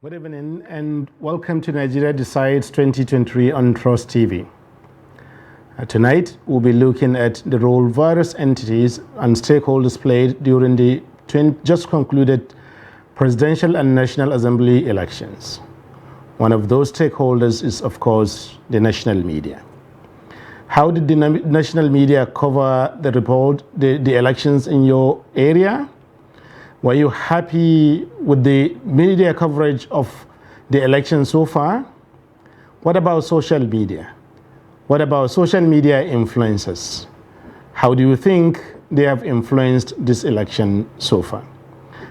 Good evening and welcome to Nigeria Decides 2023 on Trust TV. Tonight we'll be looking at the role various entities and stakeholders played during the just concluded presidential and National Assembly elections. One of those stakeholders is, of course, the national media. How did the national media cover the elections in your area? Were you happy with the media coverage of the election so far? What about social media? What about social media influencers? How do you think they have influenced this election so far?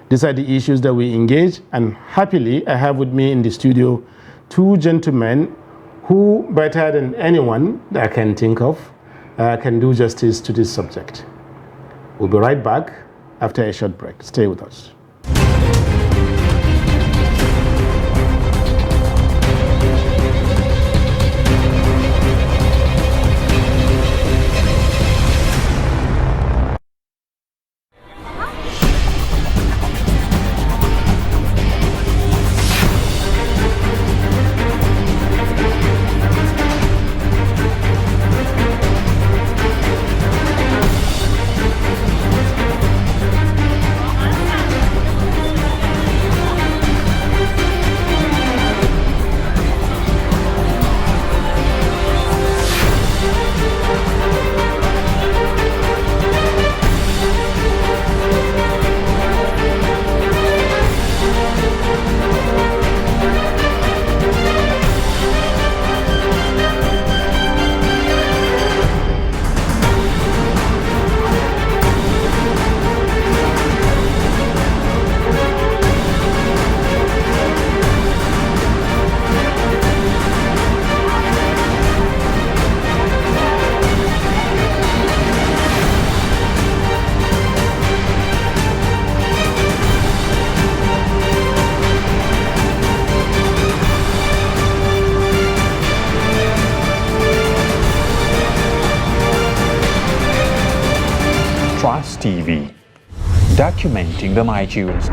These are the issues that we engage, and happily I have with me in the studio two gentlemen who, better than anyone that I can think of, can do justice to this subject. We'll be right back after a short break. Stay with us. Trust TV, documenting the Mightiest.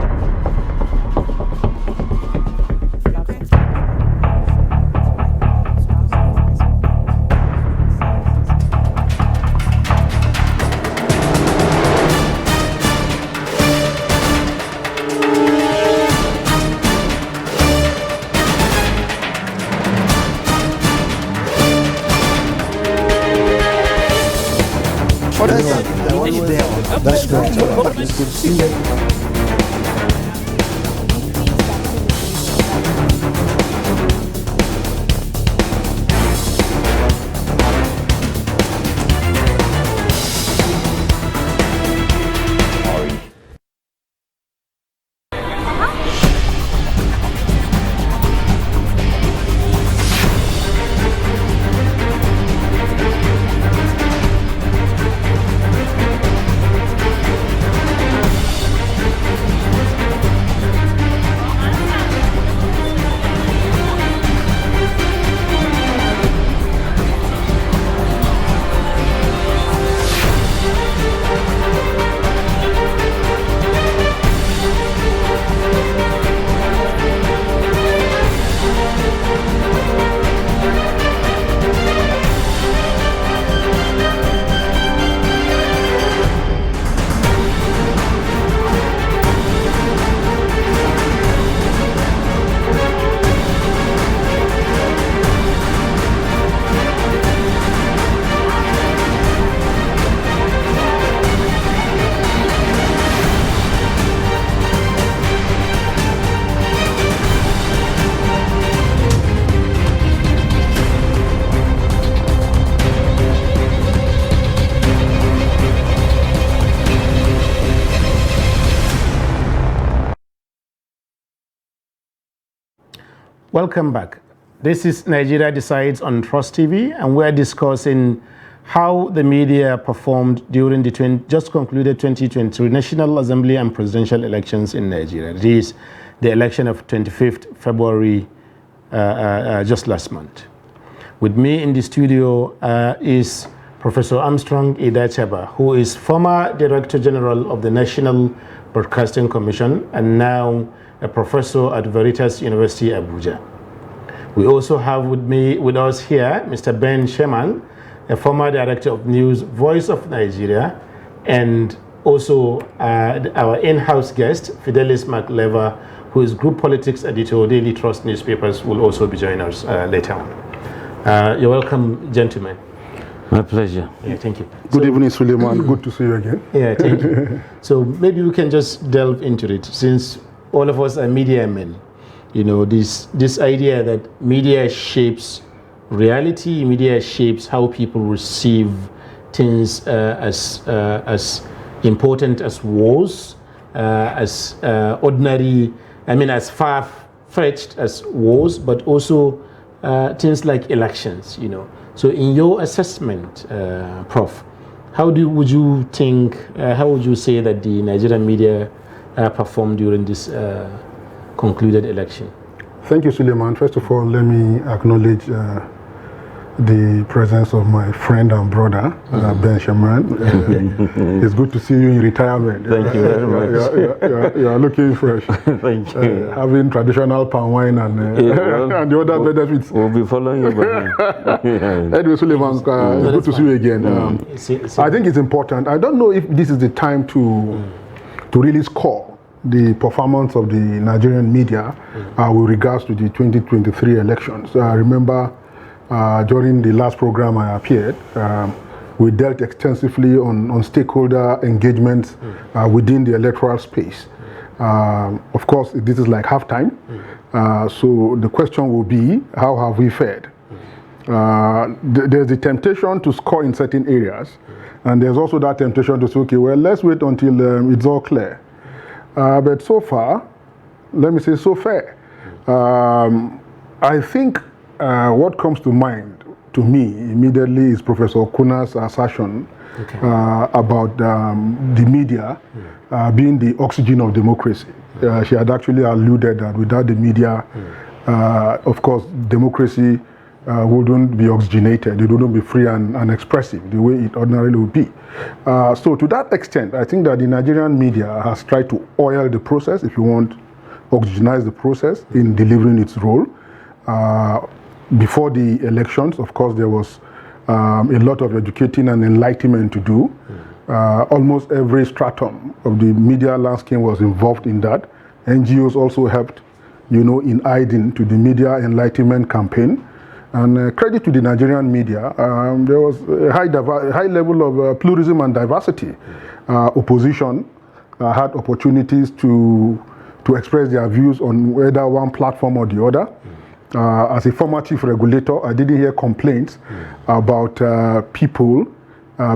That's great. It's good to see you. Welcome back. This is Nigeria Decides on Trust TV, and we're discussing how the media performed during the just concluded 2023 National Assembly and presidential elections in Nigeria. It is the election of 25th February, just last month. With me in the studio is Professor Armstrong Idachaba, who is former Director General of the National Broadcasting Commission and now a professor at Veritas University, Abuja. We also have with us here Mr. Ben Sheman, a former director of news, Voice of Nigeria, and also our in-house guest, Fidelis McLever, who is Group Politics Editor, Daily Trust Newspapers, will also be joining us later on. You're welcome, gentlemen. My pleasure. Yeah, thank you. Good evening, Suleiman. Good to see you again. Yeah, thank you. So maybe we can just delve into it, since all of us are media men. You know, this idea that media shapes reality, media shapes how people receive things as important as wars, as ordinary, as far-fetched as wars, but also things like elections, you know. So in your assessment, Prof, how would you say that the Nigerian media performed during this concluded election? Thank you, Suleiman. First of all, let me acknowledge the presence of my friend and brother, Ben Sheman. It's good to see you in retirement. Thank you very much. You are looking fresh. Thank you. Having traditional palm wine and the other benefits. We'll be following you back. Anyway, Suleiman, it's good to see you again. I think it's important. I don't know if this is the time to really score the performance of the Nigerian media with regards to the 2023 elections. I remember during the last program I appeared, we dealt extensively on stakeholder engagement within the electoral space. Of course, this is like halftime, so the question will be, how have we fared? There's the temptation to score in certain areas, and there's also that temptation to say, okay, well, let's wait until it's all clear. But so far, let me say so fair. I think what comes to mind to me immediately is Professor Kuna's assertion about the media being the oxygen of democracy. She had actually alluded that without the media, of course, democracy wouldn't be oxygenated. It wouldn't be free and expressive the way it ordinarily would be. So to that extent, I think that the Nigerian media has tried to oil the process, if you want, oxygenize the process in delivering its role. Before the elections, of course, there was a lot of educating and enlightenment to do. Almost every stratum of the media landscape was involved in that. NGOs also helped, in aiding to the media enlightenment campaign. And credit to the Nigerian media, there was a high level of pluralism and diversity. Opposition had opportunities to express their views on whether one platform or the other. As a former chief regulator, I didn't hear complaints about people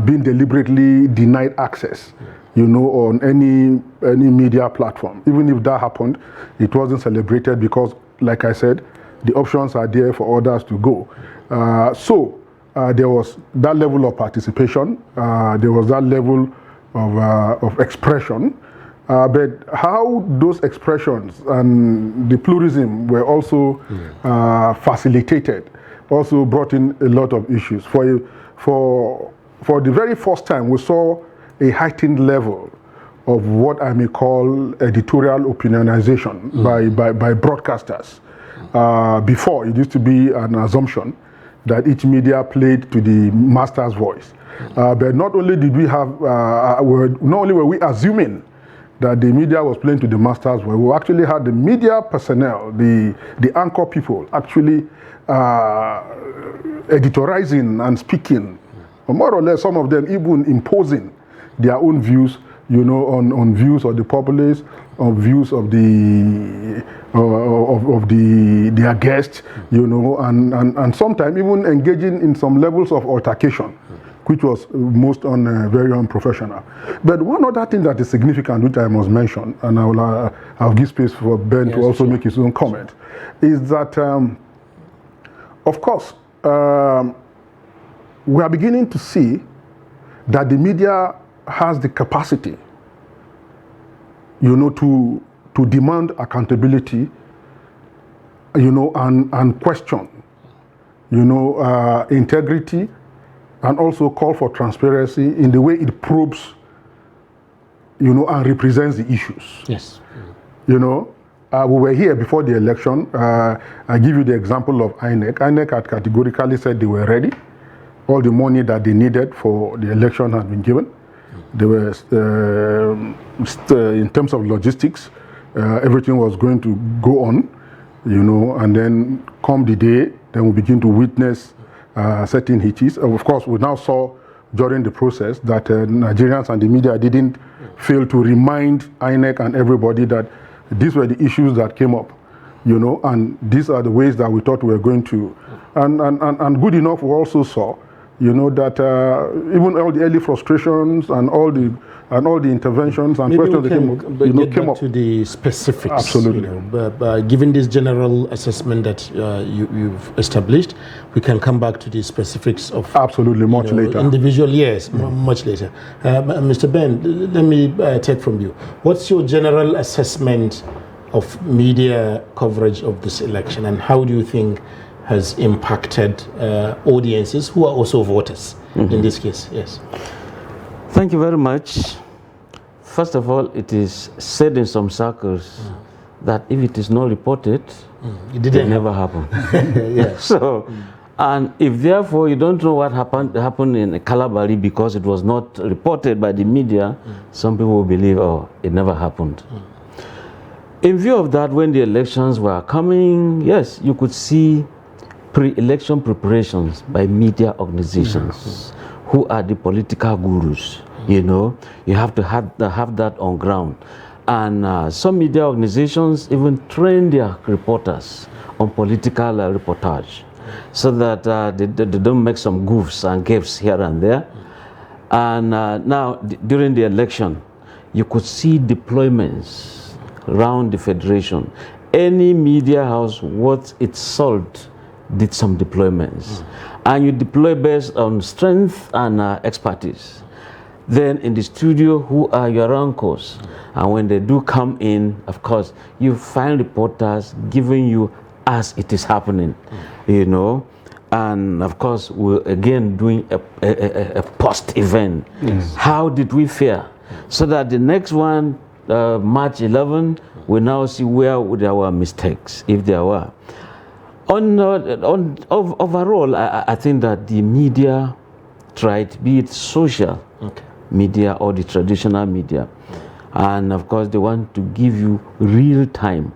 being deliberately denied access, on any media platform. Even if that happened, it wasn't celebrated because, like I said, the options are there for others to go. So there was that level of participation, there was that level of expression, but how those expressions and the pluralism were also facilitated also brought in a lot of issues. For the very first time, we saw a heightened level of what I may call editorial opinionization by broadcasters. Before, it used to be an assumption that each media played to the master's voice. But not only did we have, not only were we assuming that the media was playing to the master's voice, we actually had the media personnel, the anchor people, actually editorializing and speaking, more or less some of them even imposing their own views, on views of the populace, on views of their guests, and sometimes even engaging in some levels of altercation, which was most very unprofessional. But one other thing that is significant, which I must mention, and I'll give space for Ben to also make his own comment, is that, of course, we are beginning to see that the media has the capacity, to demand accountability, and question, integrity, and also call for transparency in the way it probes, and represents the issues. Yes. we were here before the election. I give you the example of INEC. INEC had categorically said they were ready. All the money that they needed for the election had been given. They were, in terms of logistics, everything was going to go on, and then come the day, then we begin to witness certain hitches. Of course, we now saw during the process that Nigerians and the media didn't fail to remind INEC and everybody that these were the issues that came up, and these are the ways that we thought we were going to. And good enough, we also saw, that even all the early frustrations and all the interventions and Maybe questions that came up to the specifics. Absolutely. Given this general assessment that you've established, we can come back to the specifics of absolutely much later. Individual, yes, much later. Mr. Ben, let me take from you. What's your general assessment of media coverage of this election, and how do you think has impacted audiences who are also voters in this case? Yes. Thank you very much. First of all, it is said in some circles that if it is not reported, it never happen. Yes. So, and if therefore you don't know what happened in Kalabari because it was not reported by the media, some people will believe, oh, it never happened. In view of that, when the elections were coming, yes, you could see pre-election preparations by media organizations who are the political gurus. You have to have that on ground. And some media organizations even train their reporters on political reportage so that they don't make some goofs and gaffes here and there. And now, during the election, you could see deployments around the federation. Any media house worth its salt did some deployments. And you deploy based on strength and expertise. Then in the studio, who are your uncles? And when they do come in, of course, you find reporters giving you as it is happening, And of course, we're again doing a post-event. Yes. How did we fare? So that the next one, March 11, we now see where there were mistakes, if there were. Overall, I think that the media tried, be it social media or the traditional media, and of course they want to give you real time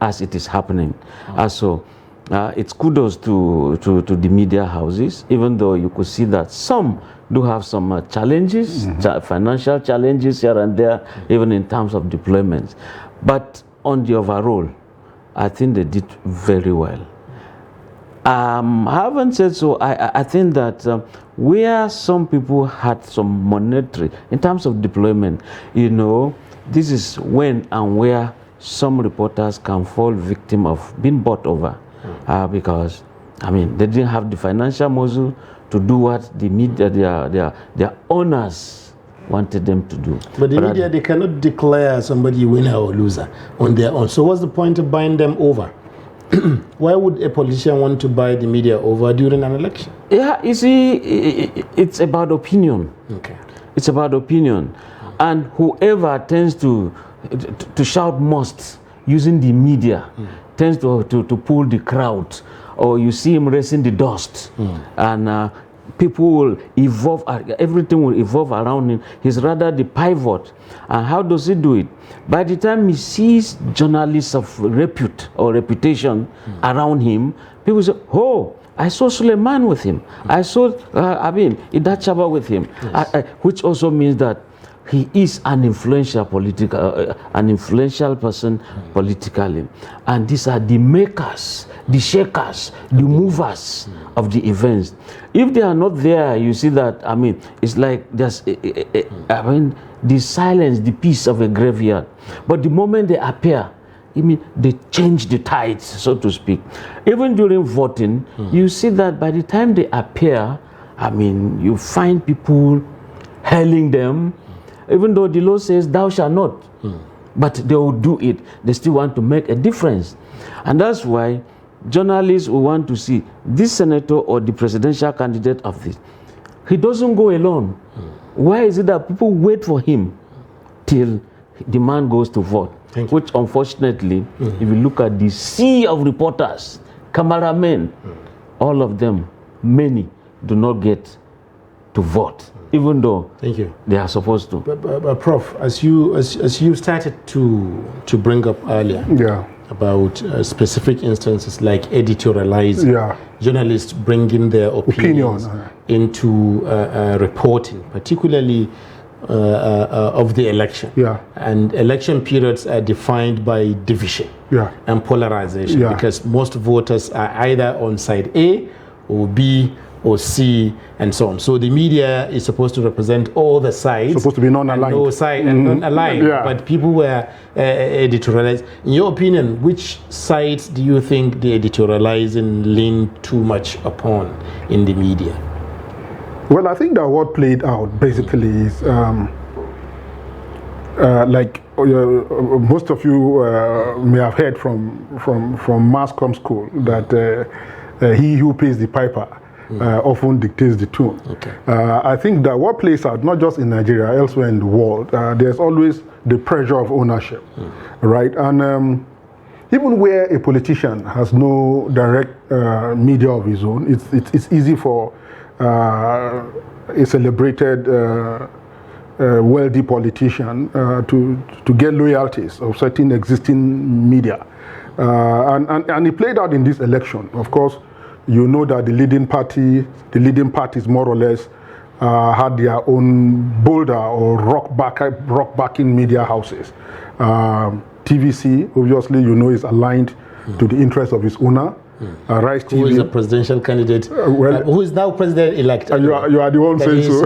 as it is happening. So it's kudos to the media houses, even though you could see that some do have some challenges, financial challenges here and there, even in terms of deployments. But on the overall, I think they did very well. Having said so, I think that where some people had some monetary, in terms of deployment, this is when and where some reporters can fall victim of being bought over. Because, they didn't have the financial muscle to do what the media, their owners wanted them to do. But the media, they cannot declare somebody winner or loser on their own. So what's the point of buying them over? Why would a politician want to buy the media over during an election? Yeah, you see, it's about opinion. Okay. It's about opinion. And whoever tends to shout most using the media tends to pull the crowd, or you see him raising the dust. And people will evolve, everything will evolve around him. He's rather the pivot. And how does he do it? By the time he sees journalists of repute or reputation around him, people say, oh, I saw Suleiman with him. I saw, Idachaba with him. Yes. Which also means that he is an influential person politically. And these are the makers, the shakers, the movers of the events. If they are not there, you see that, it's like there's, the silence, the peace of a graveyard. But the moment they appear, they change the tides, so to speak. Even during voting, you see that by the time they appear, you find people hailing them, even though the law says thou shalt not. But they will do it. They still want to make a difference. And that's why journalists will want to see this senator or the presidential candidate of this. He doesn't go alone. Why is it that people wait for him till the man goes to vote. Thank you. Which unfortunately, if you look at the sea of reporters, cameramen, all of them, many do not get to vote, even though Thank you. they are supposed to. But Prof, as you started to bring up earlier Yeah. about specific instances like editorializing, Yeah. journalists bringing their opinions Opinion, into reporting, particularly of the election. Yeah. And election periods are defined by division Yeah. and polarization, Yeah. because most voters are either on side A or B or C and so on. So the media is supposed to represent all the sides. Supposed to be non-aligned. And no side and non-aligned. Yeah. But people were editorialized. In your opinion, which sides do you think the editorializing leaned too much upon in the media? Well, I think that what played out basically is like most of you may have heard from mass comm school that he who pays the piper often dictates the tune. Okay. I think that what plays out, not just in Nigeria, elsewhere in the world, there's always the pressure of ownership, right? And even where a politician has no direct media of his own, it's easy for a celebrated, wealthy politician to get loyalties of certain existing media. And it played out in this election. Of course, you know that the leading parties more or less had their own bolder or rock backing media houses. TVC, obviously, you know, is aligned to the interests of its owner. Rise TV. Who is a presidential candidate? Who is now president-elect? You are the one saying so.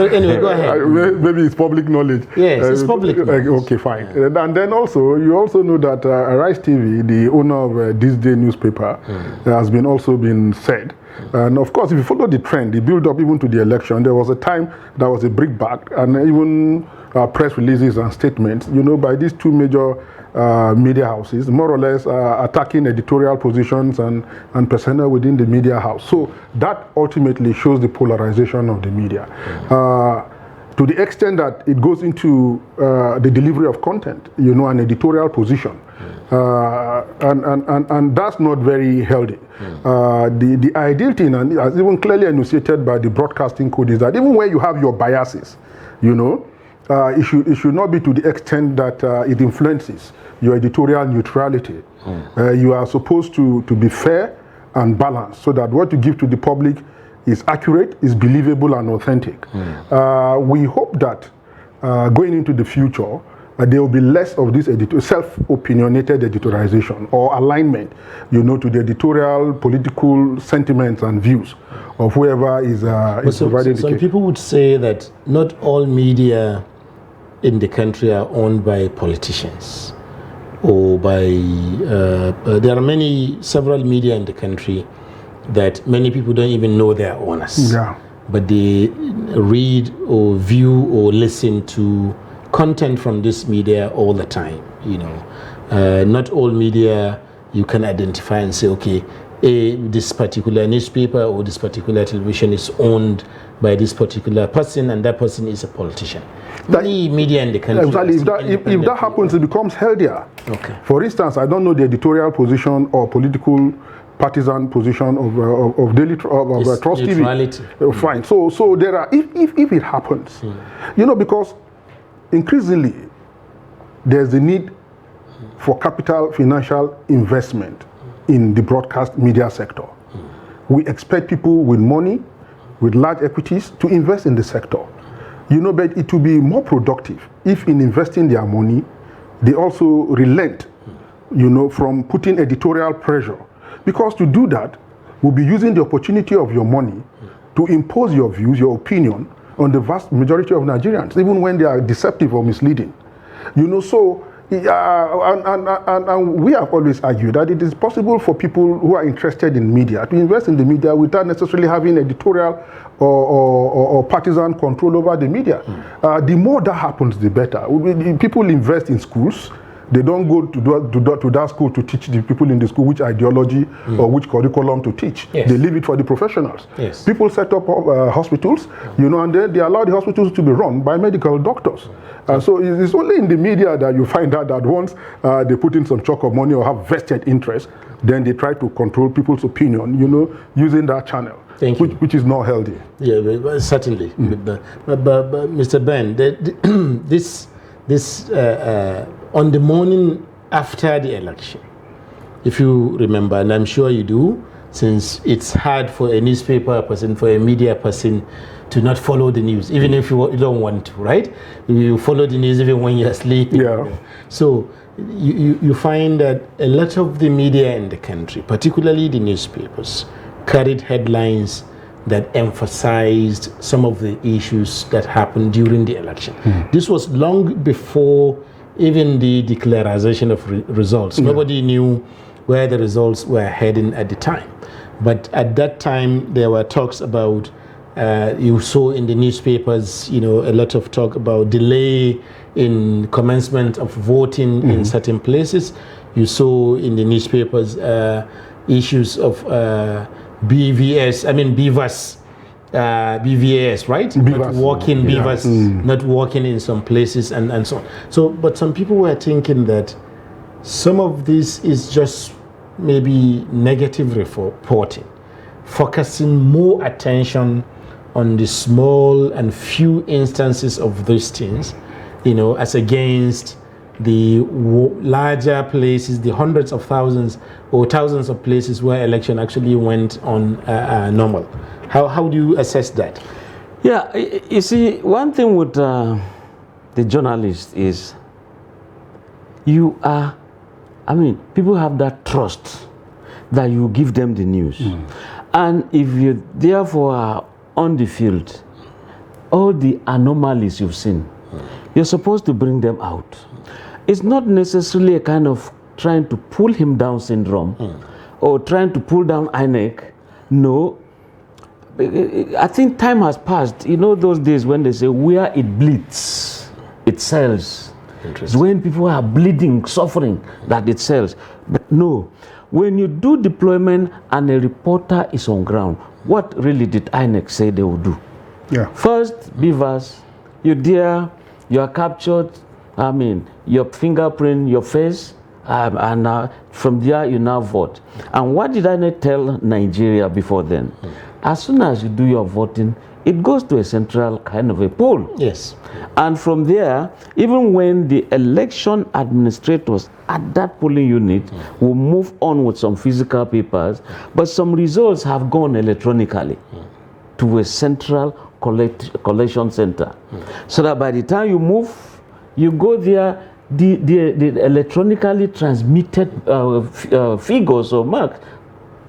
Anyway, go ahead. Maybe it's public knowledge. Yes, it's public knowledge. Okay, fine. And then also, you also know that Rise TV, the owner of This Day newspaper, has also been said. And of course, if you follow the trend, the build up even to the election, there was a time that was a brickbat, and even press releases and statements, you know, by these two major media houses, more or less attacking editorial positions and personnel within the media house. So that ultimately shows the polarization of the media. To the extent that it goes into the delivery of content, you know, an editorial position. And that's not very healthy. The ideal thing, and as even clearly enunciated by the broadcasting code, is that even where you have your biases, you know, it should not be to the extent that it influences your editorial neutrality. You are supposed to be fair and balanced, so that what you give to the public is accurate, is believable and authentic. We hope that going into the future, there will be less of this self-opinionated editorialization or alignment, you know, to the editorial, political sentiments and views of whoever is providing the Some case. people would say that not all media in the country are owned by politicians or by there are several media in the country that many people don't even know their owners. Yeah. But they read or view or listen to content from this media all the time, you know. Not all media you can identify and say, okay, this particular newspaper or this particular television is owned by this particular person, and that person is a politician. Many media in the country. Exactly. If that happens, it becomes healthier. Okay. For instance, I don't know the editorial position or political partisan position of Daily of Trust neutrality. TV. Fine. So there are, if it happens, you know, because increasingly there's the need for capital financial investment in the broadcast media sector. We expect people with money, with large equities, to invest in the sector. You know, but it will be more productive if in investing their money, they also relent, you know, from putting editorial pressure. Because to do that, we'll be using the opportunity of your money to impose your views, your opinion on the vast majority of Nigerians, even when they are deceptive or misleading. You know, so, and we have always argued that it is possible for people who are interested in media to invest in the media without necessarily having editorial or partisan control over the media. The more that happens, the better. People invest in schools, They don't go to that school to teach the people in the school which ideology or which curriculum to teach. Yes. They leave it for the professionals. Yes. People set up hospitals, and they allow the hospitals to be run by medical doctors. So it's only in the media that you find out that once they put in some chunk of money or have vested interest, then they try to control people's opinion, using that channel. Thank you. Which is not healthy. Yeah, certainly. But Mr. Ben, this on the morning after the election, if you remember, and I'm sure you do, since it's hard for a newspaper person, for a media person to not follow the news, even if you don't want to, right? You follow the news even when you're sleeping. Yeah. So you find that a lot of the media in the country, particularly the newspapers, carried headlines that emphasized some of the issues that happened during the election. This was long before even the declaration of results. Nobody knew where the results were heading at the time. But at that time, there were talks about, you saw in the newspapers, a lot of talk about delay in commencement of voting in certain places. You saw in the newspapers issues of BVS, right? Not working, BVAS, not working in some places and so on. So, but some people were thinking that some of this is just maybe negative reporting, focusing more attention on the small and few instances of these things, as against the larger places, the hundreds of thousands or thousands of places where election actually went on normal. How do you assess that? Yeah, you see, one thing with the journalist is people have that trust that you give them the news. And if you therefore are on the field, all the anomalies you've seen, you're supposed to bring them out. It's not necessarily a kind of trying to pull him down syndrome or trying to pull down INEC. No. I think time has passed. Those days when they say where it bleeds, it sells. It's when people are bleeding, suffering, that it sells. But no. When you do deployment and a reporter is on ground, what really did INEC say they would do? Yeah. First, BVAS, you are captured, your fingerprint, your face, and from there you now vote. And what did I tell Nigeria before then? As soon as you do your voting, it goes to a central kind of a poll. Yes. And from there, even when the election administrators at that polling unit will move on with some physical papers, but some results have gone electronically to a central collection center. So that by the time you go there, the electronically transmitted figures or marks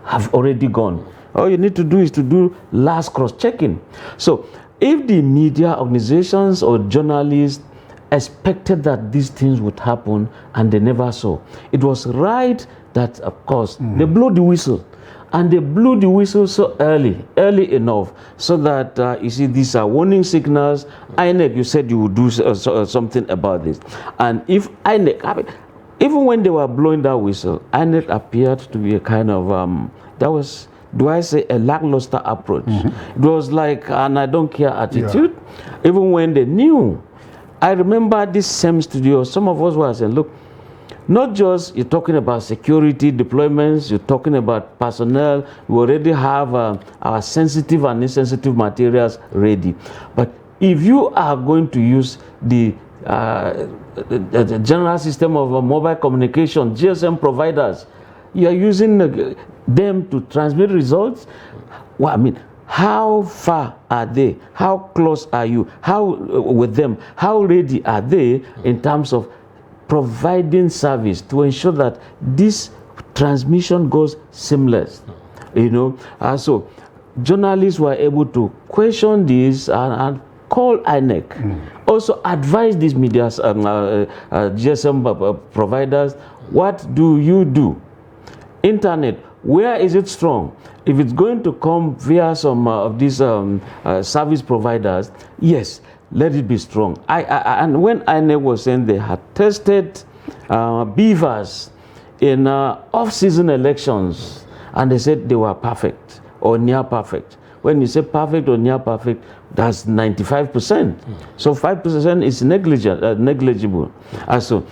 have already gone. All you need to do is to do last cross-checking. So if the media organizations or journalists expected that these things would happen and they never saw, it was right that, of course, they blew the whistle. And they blew the whistle so early enough, so that, you see, these are warning signals. INEC, you said you would do something about this. And if INEC, even when they were blowing that whistle, INEC appeared to be a kind of, a lackluster approach. It was like an I don't care attitude, even when they knew. I remember this same studio, some of us were saying, look, not just you're talking about security deployments, you're talking about personnel. We already have our sensitive and insensitive materials ready. But if you are going to use the general system of mobile communication, GSM providers, you are using them to transmit results. Well, how far are they? How close are you? With them? How ready are they in terms of providing service to ensure that this transmission goes seamless? So journalists were able to question this and call INEC. Also advise these media GSM providers, what do you do? Internet, where is it strong? If it's going to come via some of these service providers, yes, let it be strong. And when INEC was saying they had tested beavers in off-season elections, and they said they were perfect or near perfect. When you say perfect or near perfect, that's 95%. So 5% is negligible. So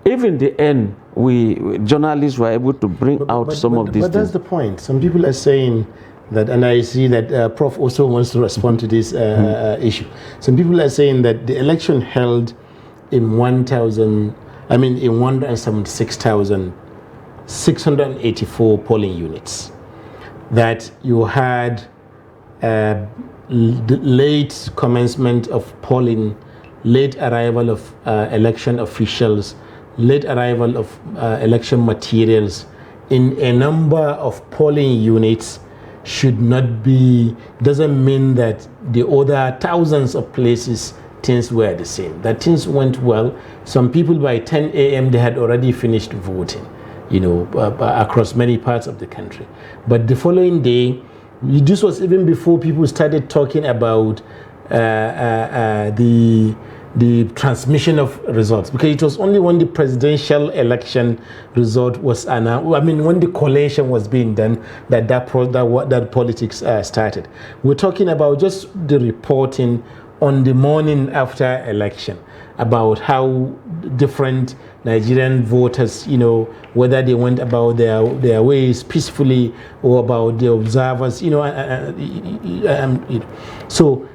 if in the end, we journalists were able to bring out some of these things. But that's the point. Some people are saying that, and I see that Prof also wants to respond to this issue. Some people are saying that the election held in 176,684 polling units. That you had late commencement of polling, late arrival of election officials, late arrival of election materials in a number of polling units should not be, doesn't mean that the other thousands of places things were the same. That things went well. Some people by 10 a.m. they had already finished voting, you know, across many parts of the country. But the following day, this was even before people started talking about the transmission of results, because it was only when the presidential election result was announced, when the collation was being done, that politics started. We're talking about just the reporting on the morning after election about how different Nigerian voters, you know, whether they went about their ways peacefully or about the observers, you know, so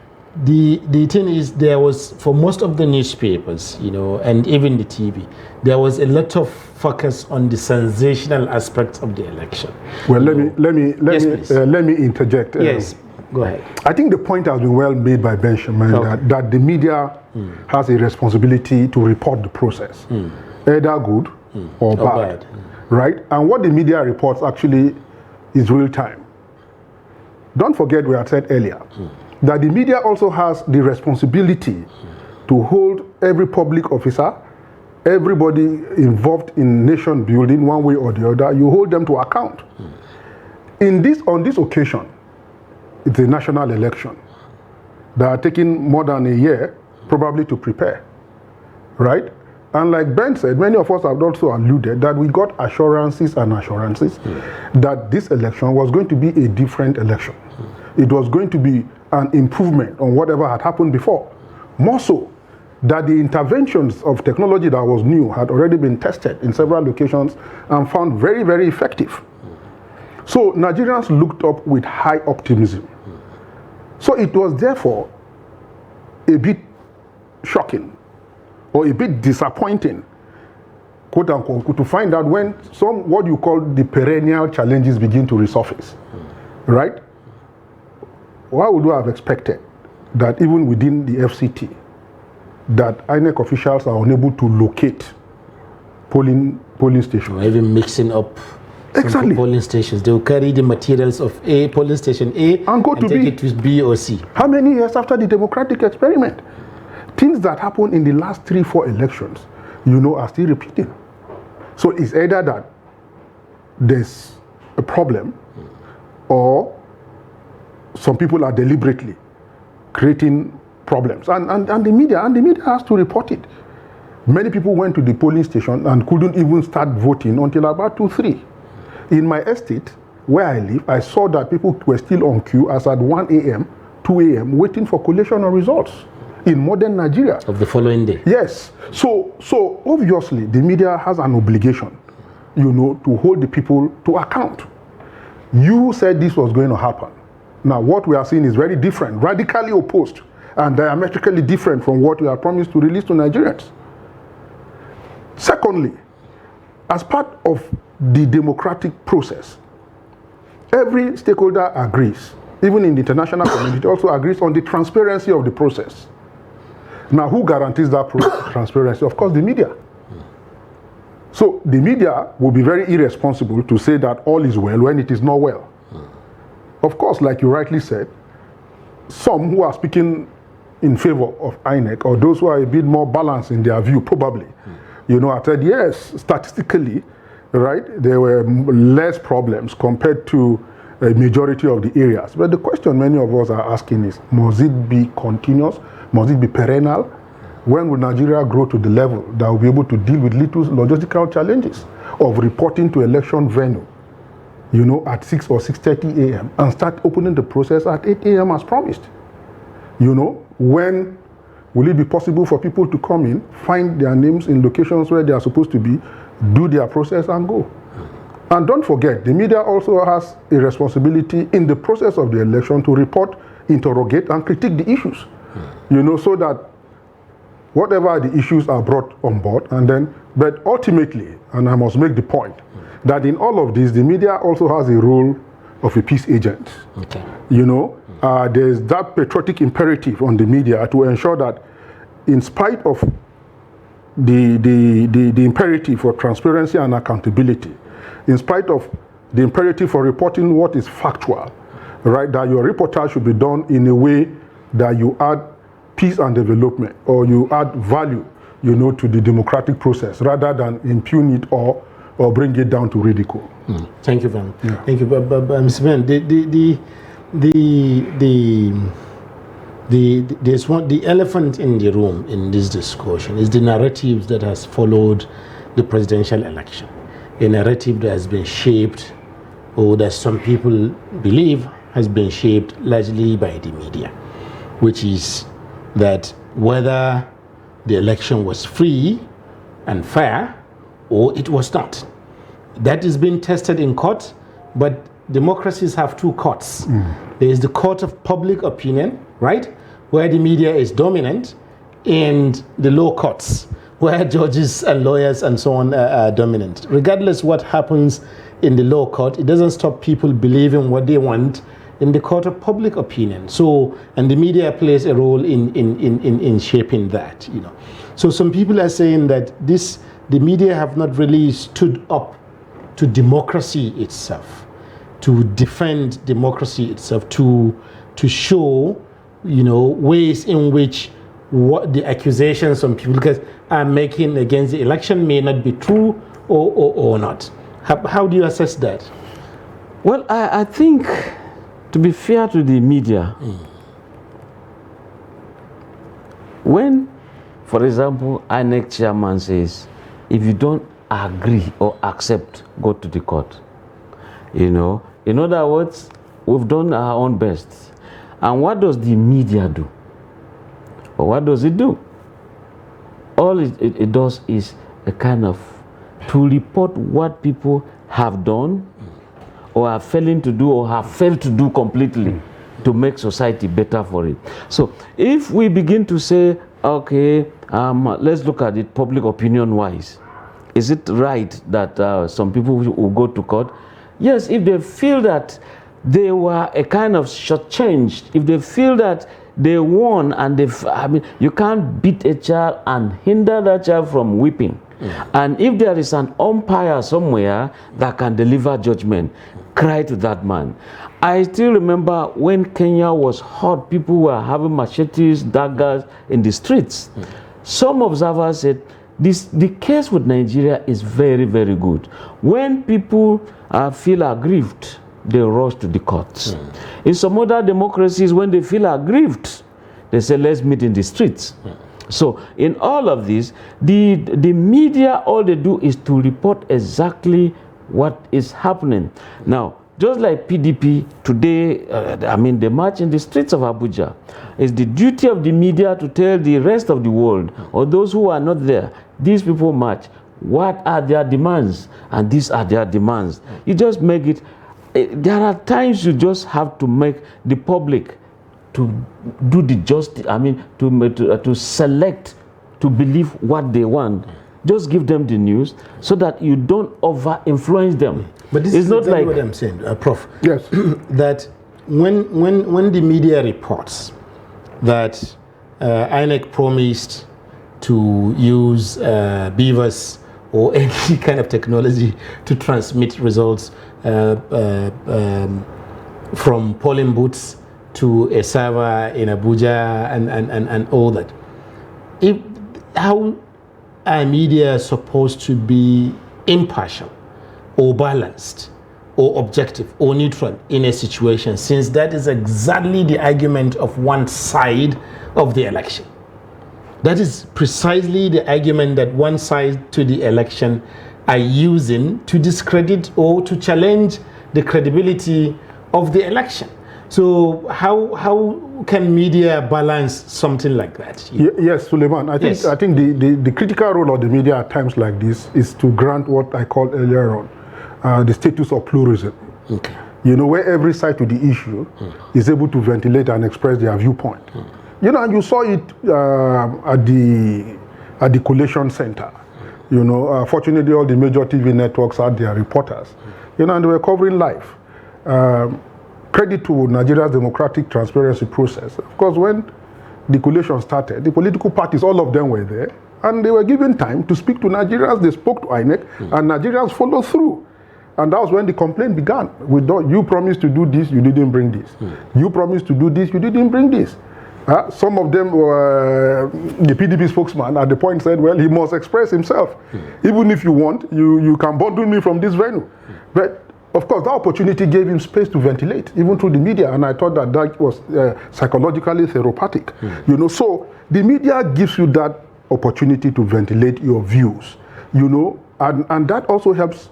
the thing is, there was, for most of the newspapers, you know, and even the TV, there was a lot of focus on the sensational aspects of the election. Well, let me interject. Yes, go ahead. I think the point has been well made by Benjamin, that the media has a responsibility to report the process, either good or bad, right? And what the media reports actually is real time. Don't forget, we had said earlier, that the media also has the responsibility to hold every public officer, everybody involved in nation building one way or the other, you hold them to account. On this occasion, it's a national election that are taking more than a year probably to prepare, right? And like Ben said, many of us have also alluded that we got assurances that this election was going to be a different election. It was going to be an improvement on whatever had happened before. More so, that the interventions of technology that was new had already been tested in several locations and found very, very effective. So Nigerians looked up with high optimism. So it was therefore a bit shocking or a bit disappointing, quote unquote, to find out when some, what you call the perennial challenges begin to resurface, right? Why would we have expected that even within the FCT, that INEC officials are unable to locate polling stations? Or even mixing up Exactly. polling stations. They will carry the materials of A, polling station A, and go to take B. it to B or C. How many years after the democratic experiment? Things that happened in the last 3-4 elections, you know, are still repeating. So it's either that there's a problem, or some people are deliberately creating problems, and the media has to report it. Many people went to the polling station and couldn't even start voting until about 2-3. In my estate where I live, I saw that people were still on queue as at 1 a.m., 2 a.m. waiting for collation of results in modern Nigeria. Of the following day. Yes. So obviously the media has an obligation, you know, to hold the people to account. You said this was going to happen. Now what we are seeing is very different, radically opposed, and diametrically different from what we are promised to release to Nigerians. Secondly, as part of the democratic process, every stakeholder agrees, even in the international community, also agrees on the transparency of the process. Now, who guarantees that transparency? Of course, the media. So the media will be very irresponsible to say that all is well when it is not well. Of course, like you rightly said, some who are speaking in favor of INEC, or those who are a bit more balanced in their view, probably, you know, I said, yes, statistically, right, there were less problems compared to a majority of the areas. But the question many of us are asking is, must it be continuous? Must it be perennial? when will Nigeria grow to the level that will be able to deal with little logistical challenges of reporting to election venue, you know, at 6 or 6:30 a.m. and start opening the process at 8 a.m. as promised? You know, when will it be possible for people to come in, find their names in locations where they are supposed to be, do their process and go? And don't forget, the media also has a responsibility in the process of the election to report, interrogate, and critique the issues. You know, so that whatever the issues are brought on board, and then, but ultimately, and I must make the point, that in all of this, the media also has a role of a peace agent. Okay. You know, there's that patriotic imperative on the media to ensure that in spite of the imperative for transparency and accountability, in spite of the imperative for reporting what is factual, right, that your reportage should be done in a way that you add peace and development, or you add value, you know, to the democratic process, rather than impugn it or bring it down to ridicule. Thank you very much. Yeah. Thank you, but Mr. Ben, there's one, the elephant in the room in this discussion is the narratives that has followed the presidential election. A narrative that has been shaped, or that some people believe has been shaped largely by the media, which is that whether the election was free and fair or it was not. That is being tested in court, but democracies have two courts. There is the court of public opinion, right, where the media is dominant, and the law courts, where judges and lawyers and so on are dominant. Regardless what happens in the law court, it doesn't stop people believing what they want in the court of public opinion. So, and the media plays a role in shaping that, you know. So some people are saying that the media have not really stood up to democracy itself, to defend democracy itself, to show, you know, ways in which what the accusations some people are making against the election may not be true or not. How do you assess that? Well, I think, to be fair to the media, when, for example, INEC chairman says, if you don't agree or accept, go to the court. You know, in other words, we've done our own best. And what does the media do? Or what does it do? All it does is a kind of to report what people have done or are failing to do or have failed to do completely to make society better for it. So if we begin to say, okay, let's look at it public opinion wise. Is it right that some people will go to court? Yes, if they feel that they were a kind of shortchanged, if they feel that they won and you can't beat a child and hinder that child from weeping. And if there is an umpire somewhere that can deliver judgment, cry to that man. I still remember when Kenya was hot, people were having machetes, daggers in the streets. Some observers said, the case with Nigeria is very, very good. When people feel aggrieved, they rush to the courts. In some other democracies, when they feel aggrieved, they say, let's meet in the streets. So in all of this, the media, all they do is to report exactly what is happening. Now, just like PDP today, they march in the streets of Abuja. It's the duty of the media to tell the rest of the world, or those who are not there, these people march, what are their demands? And these are their demands. You just make it. There are times you just have to make the public to do the justice, to select, to believe what they want. Just give them the news so that you don't over-influence them. But this is not exactly like what I'm saying, Prof. Yes. That when the media reports that INEC promised to use beavers or any kind of technology to transmit results from polling booths to a server in Abuja and all that. How are media supposed to be impartial or balanced or objective or neutral in a situation, since that is exactly the argument of one side of the election? That is precisely the argument that one side to the election are using to discredit or to challenge the credibility of the election. So how can media balance something like that? Yes, Suleiman. I think the critical role of the media at times like this is to grant what I called earlier on the status of pluralism. Okay. You know, where every side to the issue is able to ventilate and express their viewpoint. You know, and you saw it at the collation center. You know, fortunately, all the major TV networks had their reporters. You know, and they were covering live. Credit to Nigeria's democratic transparency process. Of course, when the collation started, the political parties, all of them were there, and they were given time to speak to Nigerians. They spoke to INEC, and Nigerians followed through. And that was when the complaint began. You promised to do this, you didn't bring this. You promised to do this, you didn't bring this. Some of them were, the PDP spokesman at the point said, well, he must express himself. Even if you want, you can bundle me from this venue. But of course, that opportunity gave him space to ventilate, even through the media, and I thought that was psychologically therapeutic. You know, so the media gives you that opportunity to ventilate your views, you know, and that also helps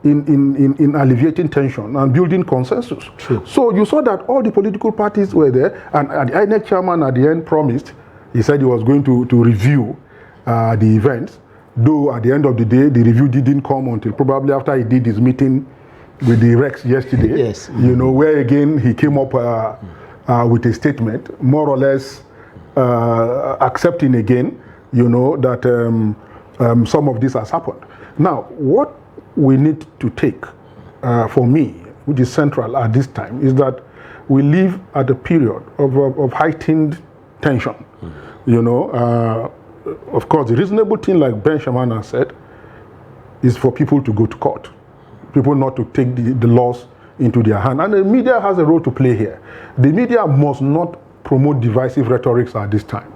in alleviating tension and building consensus. True. So you saw that all the political parties were there, and the INEC chairman at the end promised, he said he was going to review the events, though at the end of the day, the review didn't come until probably after he did his meeting with the Rex yesterday. Yes. You know, where again he came up with a statement, more or less accepting again, you know, that some of this has happened. Now, what we need to take, for me, which is central at this time, is that we live at a period of heightened tension. You know, of course, the reasonable thing, like Ben Shamana said, is for people to go to court. People not to take the laws into their hand. And the media has a role to play here. The media must not promote divisive rhetorics at this time.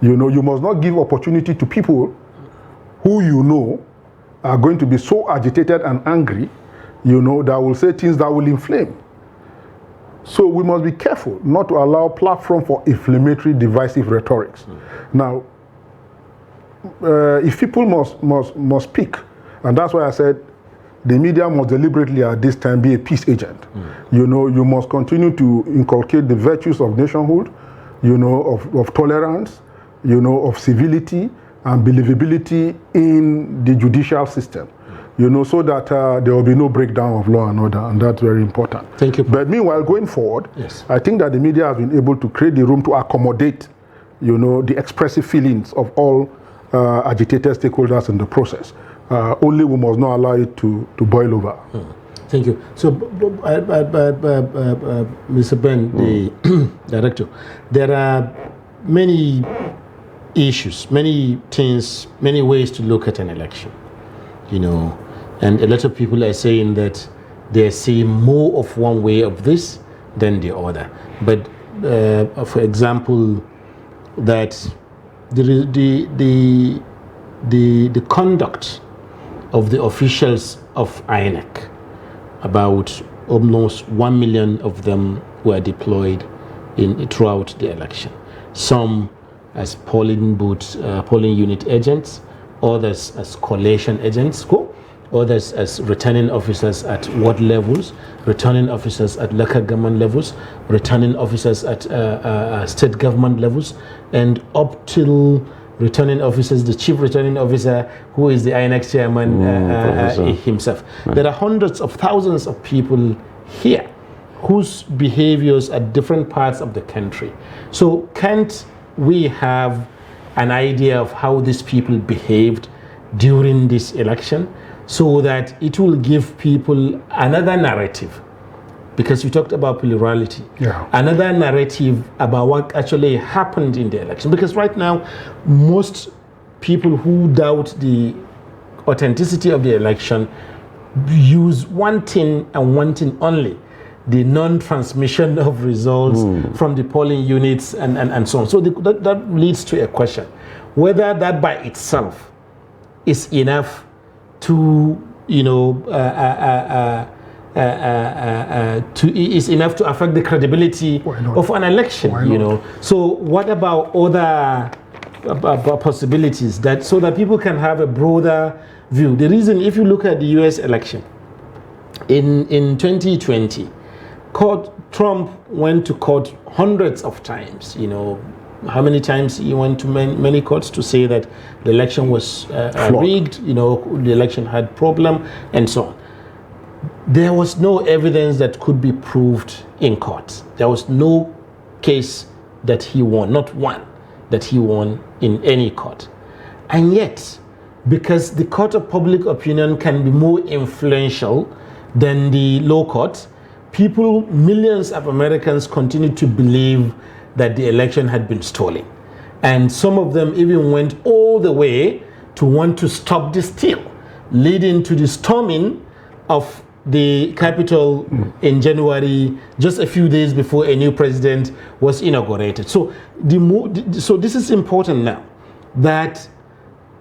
You know, you must not give opportunity to people who you know are going to be so agitated and angry, you know, that will say things that will inflame. So we must be careful not to allow platform for inflammatory, divisive rhetorics. Now, if people must speak, and that's why I said the media must deliberately at this time be a peace agent. You know, you must continue to inculcate the virtues of nationhood, you know, of tolerance, you know, of civility and believability in the judicial system, you know, so that there will be no breakdown of law and order, and that's very important. Thank you. But meanwhile, going forward, yes, I think that the media has been able to create the room to accommodate, you know, the expressive feelings of all agitated stakeholders in the process. Only we must not allow it to boil over. Thank you. So, Mr. Ben, the director, there are many issues, many things, many ways to look at an election, you know, and a lot of people are saying that they see more of one way of this than the other. But, for example, that the conduct of the officials of INEC, about almost 1 million of them were deployed throughout the election. Some as polling booth, polling unit agents, others as collation agents, others as returning officers at ward levels, returning officers at local government levels, returning officers at state government levels, and up till returning officers, the chief returning officer, who is the INEC chairman himself. There are hundreds of thousands of people here whose behaviors at different parts of the country. So can't we have an idea of how these people behaved during this election so that it will give people another narrative? Because you talked about plurality. Yeah. Another narrative about what actually happened in the election. Because right now, most people who doubt the authenticity of the election use one thing and one thing only: the non-transmission of results from the polling units and so on. So that leads to a question, whether that by itself is enough to, you know, is enough to affect the credibility of an election, you know. So what about other possibilities that so that people can have a broader view. The reason, if you look at the U.S. election in 2020, Trump went to court hundreds of times. You know, how many times he went to many courts to say that the election was rigged. You know, the election had problem and so on. There was no evidence that could be proved in court. There was no case that he won, not one that he won in any court. And yet, because the court of public opinion can be more influential than the low court, millions of Americans continue to believe that the election had been stolen. And some of them even went all the way to want to stop the steal, leading to the storming of the Capitol in January, just a few days before a new president was inaugurated. So, so this is important now, that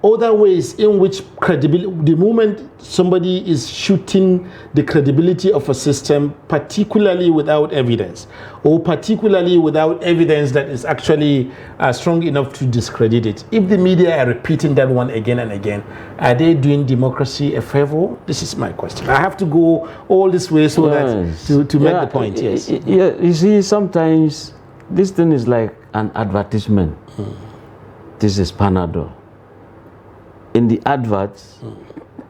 other ways in which credibility, the moment somebody is shooting the credibility of a system, particularly without evidence, or particularly without evidence that is actually strong enough to discredit it, if the media are repeating that one again and again, are they doing democracy a favor? This is my question. I have to go all this way so that to make the point. Yes. Yeah, you see, sometimes this thing is like an advertisement. This is Panadol. In the adverts,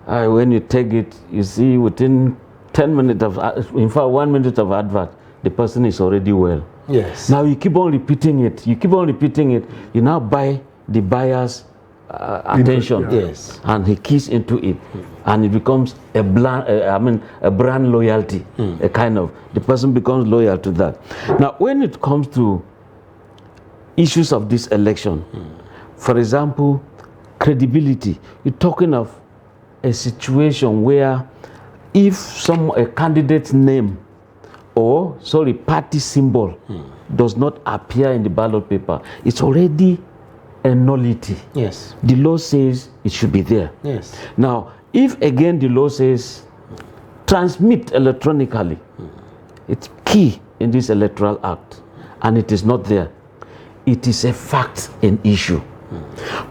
when you take it, you see within 10 minutes of, in fact, 1 minute of advert, the person is already well. Yes. Now you keep on repeating it. You now buy the buyer's attention. Yes. And he keys into it, and it becomes a brand loyalty. A kind of, the person becomes loyal to that. Now, when it comes to issues of this election, for example, credibility. You're talking of a situation where if a candidate's name or party symbol does not appear in the ballot paper, it's already a nullity. Yes. The law says it should be there. Yes. Now, if again the law says transmit electronically, it's key in this electoral act, and it is not there, it is a fact and issue.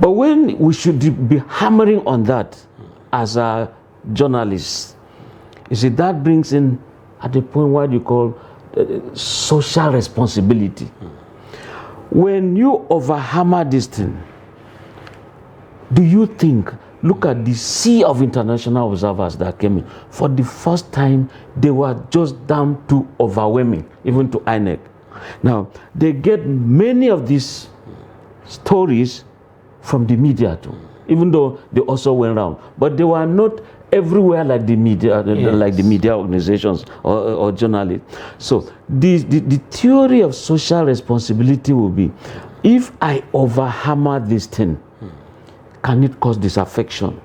But when we should be hammering on that as a journalist, you see, that brings in at the point what you call social responsibility. When you overhammer this thing, do you think, look at the sea of international observers that came in. For the first time, they were just down to overwhelming, even to INEC. Now, they get many of these stories from the media too, even though they also went around, but they were not everywhere like the media, like the media organizations or journalists. So the theory of social responsibility will be, if I overhammer this thing, can it cause disaffection?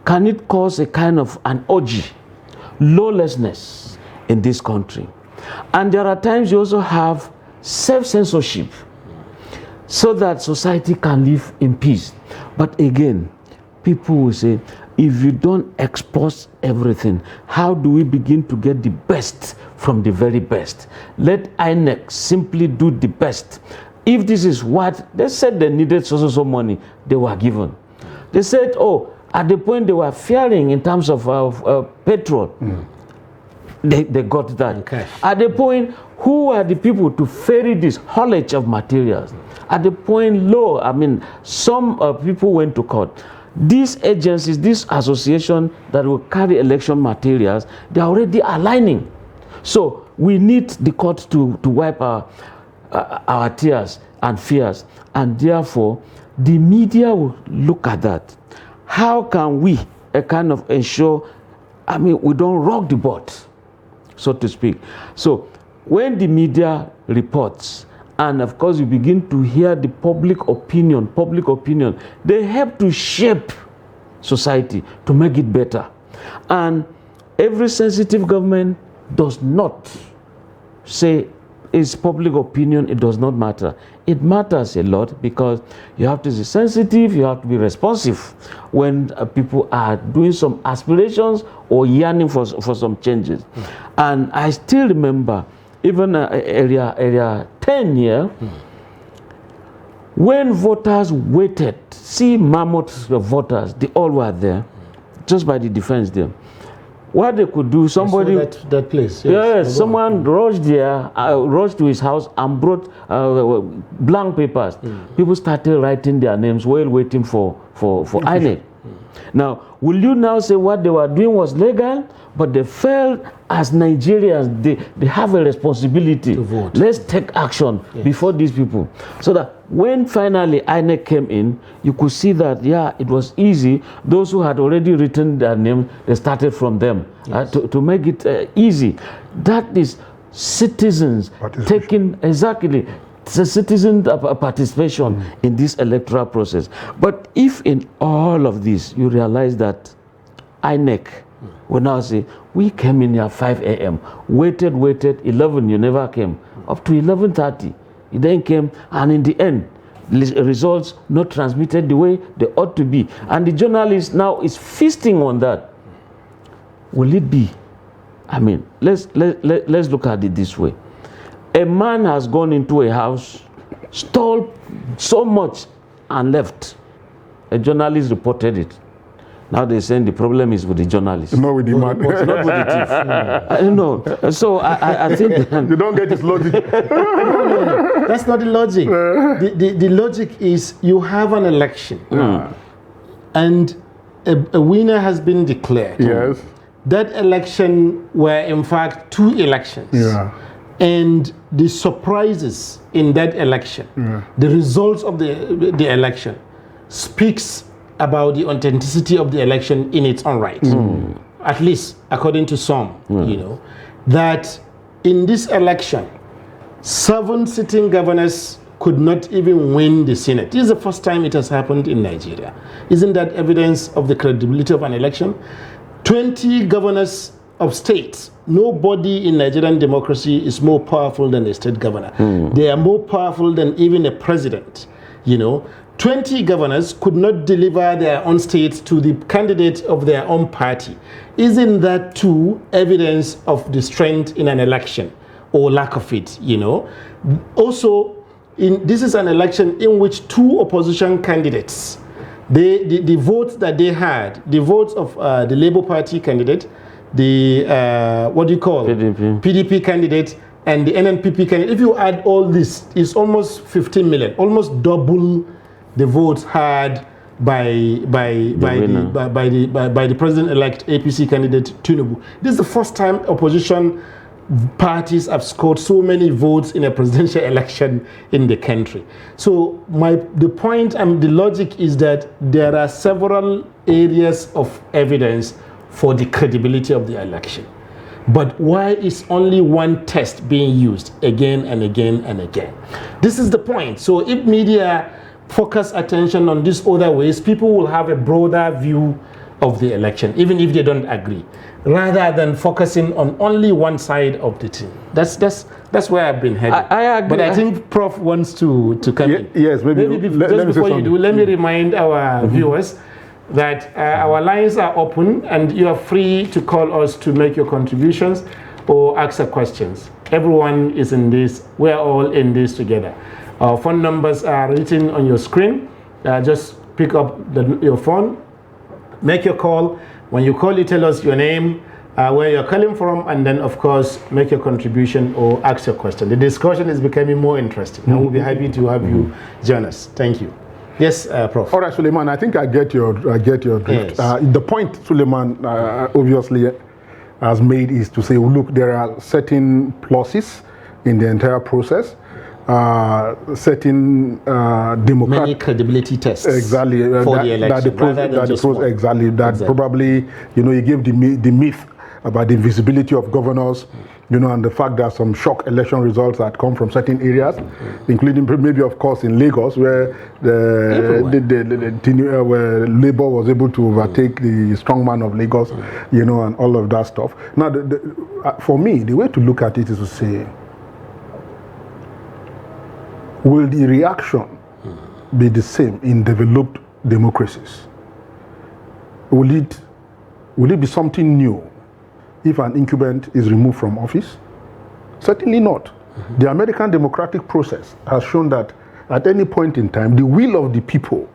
Can it cause a kind of an orgy, lawlessness in this country? And there are times you also have self-censorship, so that society can live in peace. But again, people will say, if you don't expose everything, how do we begin to get the best from the very best? Let INEC simply do the best. If this is what they said they needed so money, they were given. They said, oh, at the point they were fearing in terms of petrol, they got that. Okay. At the point, who are the people to ferry this haulage of materials? At the point, some people went to court. These agencies, this association that will carry election materials, they're already aligning. So we need the court to wipe our tears and fears. And therefore, the media will look at that. How can we kind of ensure, we don't rock the boat, so to speak. So when the media reports, and of course you begin to hear the public opinion, they help to shape society to make it better. And every sensitive government does not say it's public opinion, it does not matter. It matters a lot, because you have to be sensitive, you have to be responsive when people are doing some aspirations or yearning for some changes. And I still remember, even area 10 here, When voters waited, see mammoths of voters, they all were there, just by the defense there. What they could do, somebody... that place. Yes, someone rushed there, rushed to his house and brought blank papers. People started writing their names while waiting for INEC. Now, will you now say what they were doing was legal? But they felt as Nigerians, they have a responsibility to vote. Let's take action before these people. So that when finally INEC came in, you could see that, yeah, it was easy. Those who had already written their name, they started from them to make it easy. That is citizens taking, exactly, it's a citizen participation in this electoral process. But if in all of this, you realize that INEC will now say, we came in here 5 a.m., waited, 11, you never came, up to 11:30, you then came, and in the end, results not transmitted the way they ought to be. And the journalist now is feasting on that. Will it be? I mean, let's look at it this way. A man has gone into a house, stole so much and left. A journalist reported it. Now they're saying the problem is with the journalist. Not with the man. It's not with the thief. I don't know. So I think... You don't get his logic. No, that's not the logic. The logic is you have an election and a winner has been declared. Yes. That election were in fact 2 elections. Yeah. And the surprises in that election, the results of the election speaks about the authenticity of the election in its own right. At least according to some, you know, that in this election, 7 sitting governors could not even win the Senate. This is the first time it has happened in Nigeria. Isn't that evidence of the credibility of an election? 20 governors of states. Nobody in Nigerian democracy is more powerful than a state governor. They are more powerful than even a president, you know. 20 governors could not deliver their own states to the candidate of their own party. Isn't that too evidence of the strength in an election or lack of it, you know? Also, this is an election in which 2 opposition candidates, the votes that they had, the votes of the Labour Party candidate, the, PDP candidate, and the NNPP candidate, if you add all this, it's almost 15 million, almost double the votes had by the president-elect APC candidate Tinubu. This is the first time opposition parties have scored so many votes in a presidential election in the country. So the point and the logic is that there are several areas of evidence for the credibility of the election. But why is only one test being used again and again and again? This is the point. So if media focus attention on these other ways, people will have a broader view of the election, even if they don't agree, rather than focusing on only one side of the team. That's where I've been headed. I agree. But I think Prof wants to come in. Yes, maybe just before you do, let me remind our viewers that our lines are open and you are free to call us to make your contributions or ask our questions. Everyone is in this. We're all in this together. Our phone numbers are written on your screen. Just pick up your phone, make your call. When you call, you tell us your name, where you're calling from, and then, of course, make your contribution or ask your question. The discussion is becoming more interesting. I will be happy to have you join us. Thank you. Yes, Prof. All right, Suleiman, I think I get your drift. Yes. The point Suleiman obviously has made is to say, look, there are certain pluses in the entire process. Certain democratic many credibility tests exactly for the election, probably, you know, he gave the myth about the invisibility of governors, you know, and the fact that some shock election results that come from certain areas, including maybe, of course, in Lagos, where where Labour was able to overtake the strongman of Lagos, you know, and all of that stuff. Now, for me, the way to look at it is to say, will the reaction be the same in developed democracies? Will it be something new if an incumbent is removed from office? Certainly not. The American democratic process has shown that at any point in time, the will of the people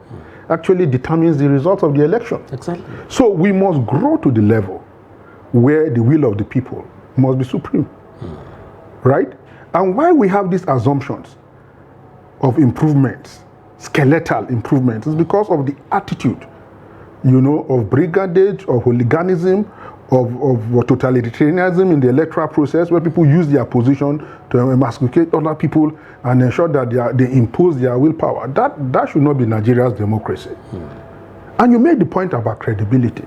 actually determines the results of the election. Exactly. So we must grow to the level where the will of the people must be supreme. Right? And why we have these assumptions of improvements, skeletal improvements, is because of the attitude, of brigandage, of hooliganism, of totalitarianism in the electoral process, where people use their position to emasculate other people and ensure that they impose their willpower. That should not be Nigeria's democracy. And you made the point about credibility.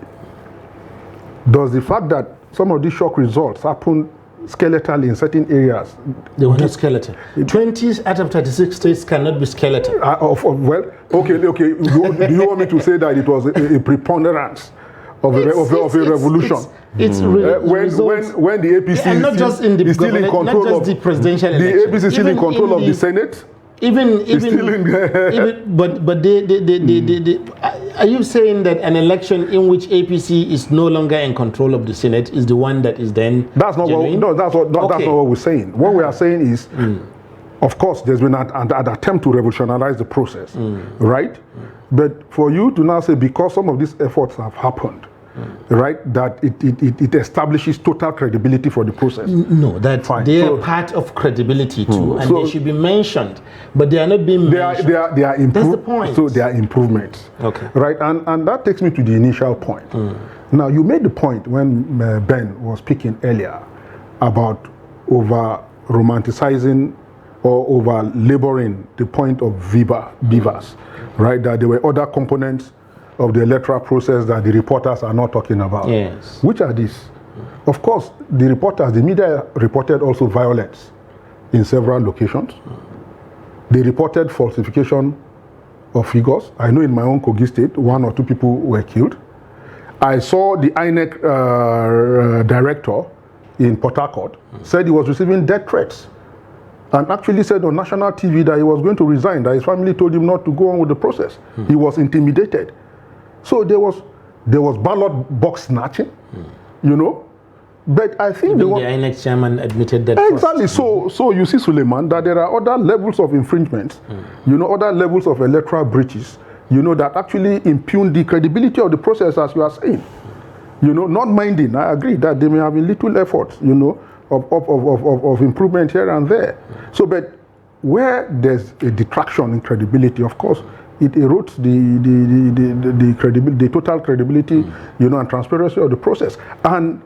Does the fact that some of these shock results happen skeletally in certain areas? They were not skeletal. 20 out of 36 states cannot be skeletal. Well, okay. Do you want me to say that it was a preponderance of a revolution? It's really when the APC and not just in the is still in control not just of the presidential the election. APC is still in control of the Senate. Are you saying that an election in which APC is no longer in control of the Senate is the one that is then That's not genuine? that's not what we're saying. What we are saying is, of course, there's been an attempt to revolutionize the process, right? But for you to now say, because some of these efforts have happened, right, that it establishes total credibility for the process. No, that they are part of credibility too, and they should be mentioned, but they are not being mentioned. They are That's the point. So they are improvements. Okay. Right, and that takes me to the initial point. Now, you made the point when Ben was speaking earlier about over romanticizing or over laboring the point of beavers, right? That there were other components of the electoral process that the reporters are not talking about. Yes. Which are these? Of course, the media reported also violence in several locations. They reported falsification of figures. I know in my own Kogi state, 1 or 2 people were killed. I saw the INEC director in Port Harcourt said he was receiving death threats, and actually said on national TV that he was going to resign, that his family told him not to go on with the process. He was intimidated. So there was ballot box snatching, But I think the INEC chairman admitted that. Exactly. So you see, Suleiman, that there are other levels of infringements, other levels of electoral breaches, that actually impugn the credibility of the process, as you are saying. Not minding. I agree that there may have been little efforts, of improvement here and there. So, but where there's a detraction in credibility, of course, it erodes the credibility, the total credibility, and transparency of the process. And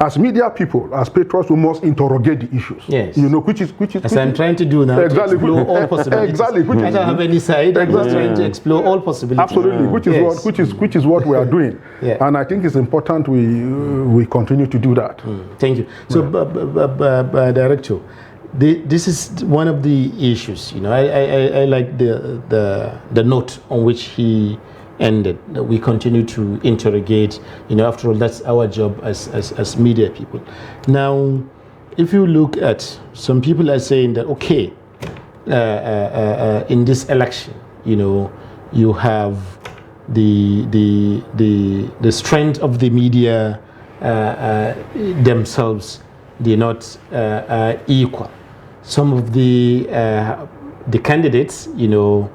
as media people, as patriots, we must interrogate the issues. Yes. Which is I'm trying to do now. Exactly. To explore all possibilities. Exactly. I don't have any side. I'm just trying to explore all possibilities. Absolutely. Which is what we are doing. Yeah. And I think it's important we continue to do that. Thank you. So, Director, this is one of the issues. I like the note on which he ended. We continue to interrogate. After all, that's our job as media people. Now, if you look at, some people are saying that okay, in this election, you have the strength of the media themselves. They're not equal. Some of the candidates, not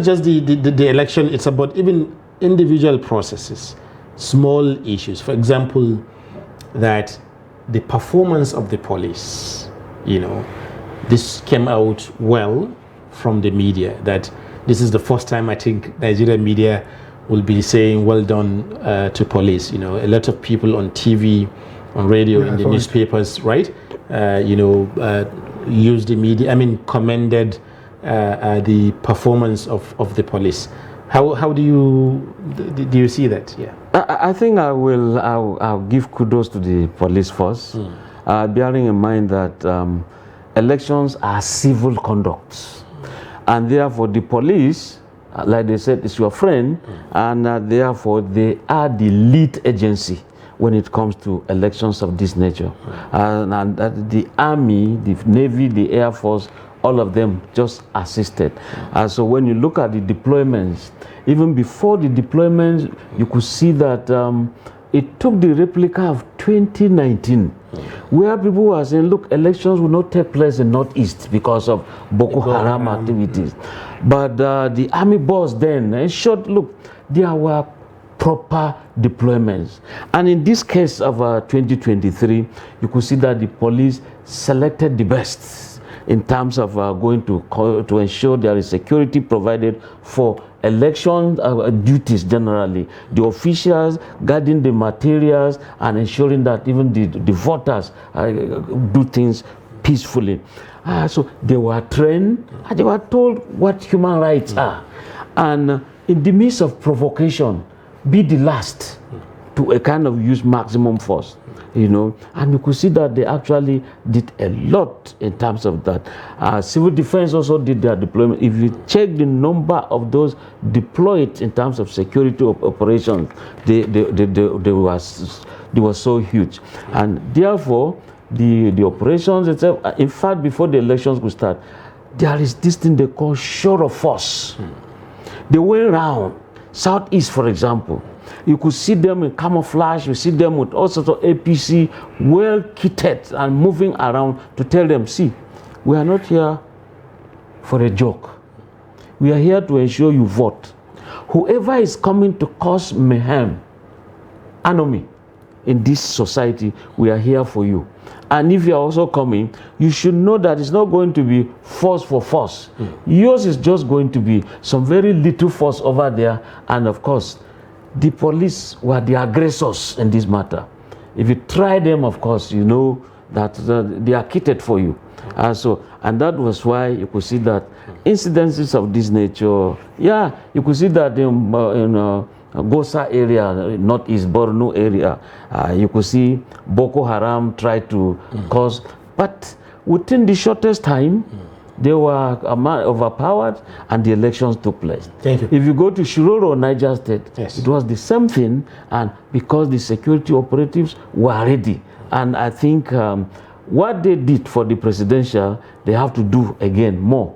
just the election, it's about even individual processes, small issues. For example, that the performance of the police, this came out well from the media, that this is the first time I think Nigerian media will be saying well done to police. A lot of people on TV, on radio, in the newspapers, right? Used the media, commended the performance of the police. How do you see that? Yeah, I think I'll give kudos to the police force, bearing in mind that elections are civil conduct, and therefore the police, like they said, is your friend, and therefore they are the lead agency when it comes to elections of this nature. And the Army, the Navy, the Air Force, all of them just assisted. So when you look at the deployments, even before the deployments, you could see that it took the replica of 2019 where people were saying, look, elections will not take place in Northeast because of Boko Haram activities. But the army boss then ensured, look, there were proper deployments. And in this case of 2023, you could see that the police selected the best in terms of going to ensure there is security provided for election duties generally. The officials guarding the materials and ensuring that even the voters do things peacefully. So they were trained and they were told what human rights are. And in the midst of provocation, be the last to a kind of use maximum force, you know, and you could see that they actually did a lot in terms of that. Civil defense also did their deployment. If you check the number of those deployed in terms of security operations, they were so huge, and therefore the operations itself. In fact, before the elections could start, there is this thing they call show of force. They went around Southeast, for example. You could see them in camouflage, you see them with all sorts of APC, well kitted and moving around to tell them, see, we are not here for a joke. We are here to ensure you vote. Whoever is coming to cause mayhem, enemy in this society, we are here for you. And if you are also coming, you should know that it's not going to be force for force. Yours is just going to be some very little force over there. And of course, the police were the aggressors in this matter. If you try them, of course, you know that they are kitted for you. And that was why you could see that incidences of this nature, yeah, you could see that in Gosa area, Northeast Borno area, you could see Boko Haram try to cause, but within the shortest time, they were overpowered and the elections took place. Thank you. If you go to Shiroro, Niger State, yes, it was the same thing, and because the security operatives were ready. And I think what they did for the presidential, they have to do again more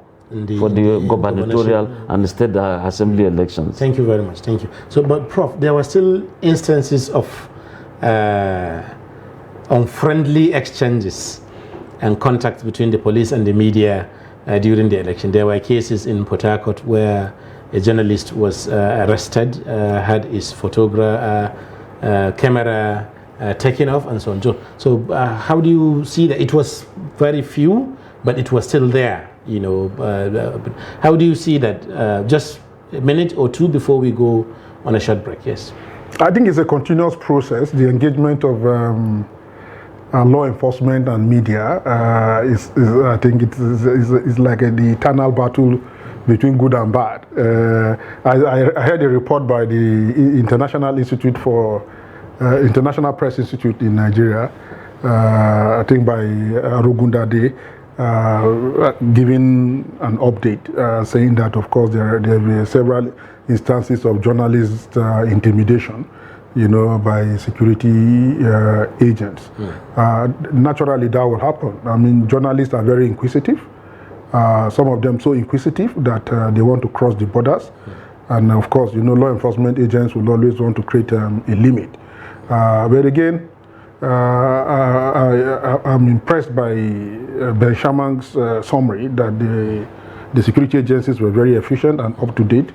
for the gubernatorial and the state assembly elections. Thank you very much. Thank you. So, but Prof, there were still instances of unfriendly exchanges and contact between the police and the media during the election. There were cases in Port Harcourt where a journalist was arrested, had his camera taken off, and so on. So, how do you see that? It was very few, but it was still there. You know, how do you see that? Just a minute or two before we go on a short break. Yes. I think it's a continuous process. The engagement of law enforcement and media I think it's like the eternal battle between good and bad. I heard a report by the International Institute for International Press Institute in Nigeria, I think by Arugundade, giving an update saying that, of course, there were several instances of journalist intimidation, you know, by security agents. Naturally, that will happen. I mean, journalists are very inquisitive. Some of them so inquisitive that they want to cross the borders. And of course, you know, law enforcement agents will always want to create a limit. But again, I'm impressed by Ben Shamang's summary that the security agencies were very efficient and up to date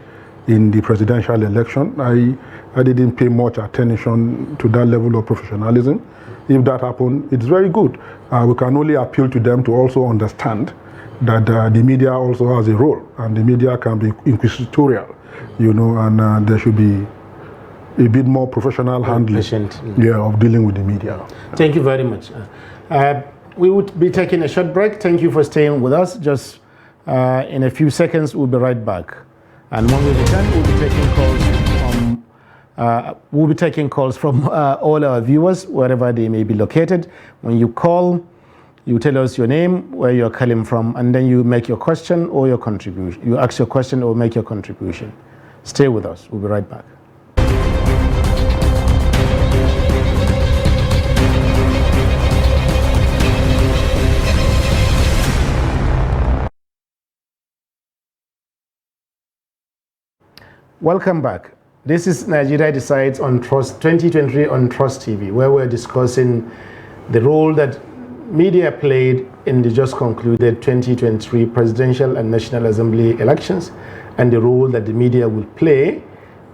in the presidential election. I didn't pay much attention to that level of professionalism. If that happened, it's very good. We can only appeal to them to also understand that the media also has a role, and the media can be inquisitorial, you know, and there should be a bit more professional handling of dealing with the media. Thank you very much. We would be taking a short break. Thank you for staying with us. Just in a few seconds, we'll be right back. And when we return, we'll be taking calls from all our viewers, wherever they may be located. When you call, you tell us your name, where you're calling from, and then you make your question or your contribution. You ask your question or make your contribution. Stay with us. We'll be right back. Welcome back. This is Nigeria Decides on Trust 2023 on Trust TV, where we're discussing the role that media played in the just concluded 2023 presidential and National Assembly elections, and the role that the media will play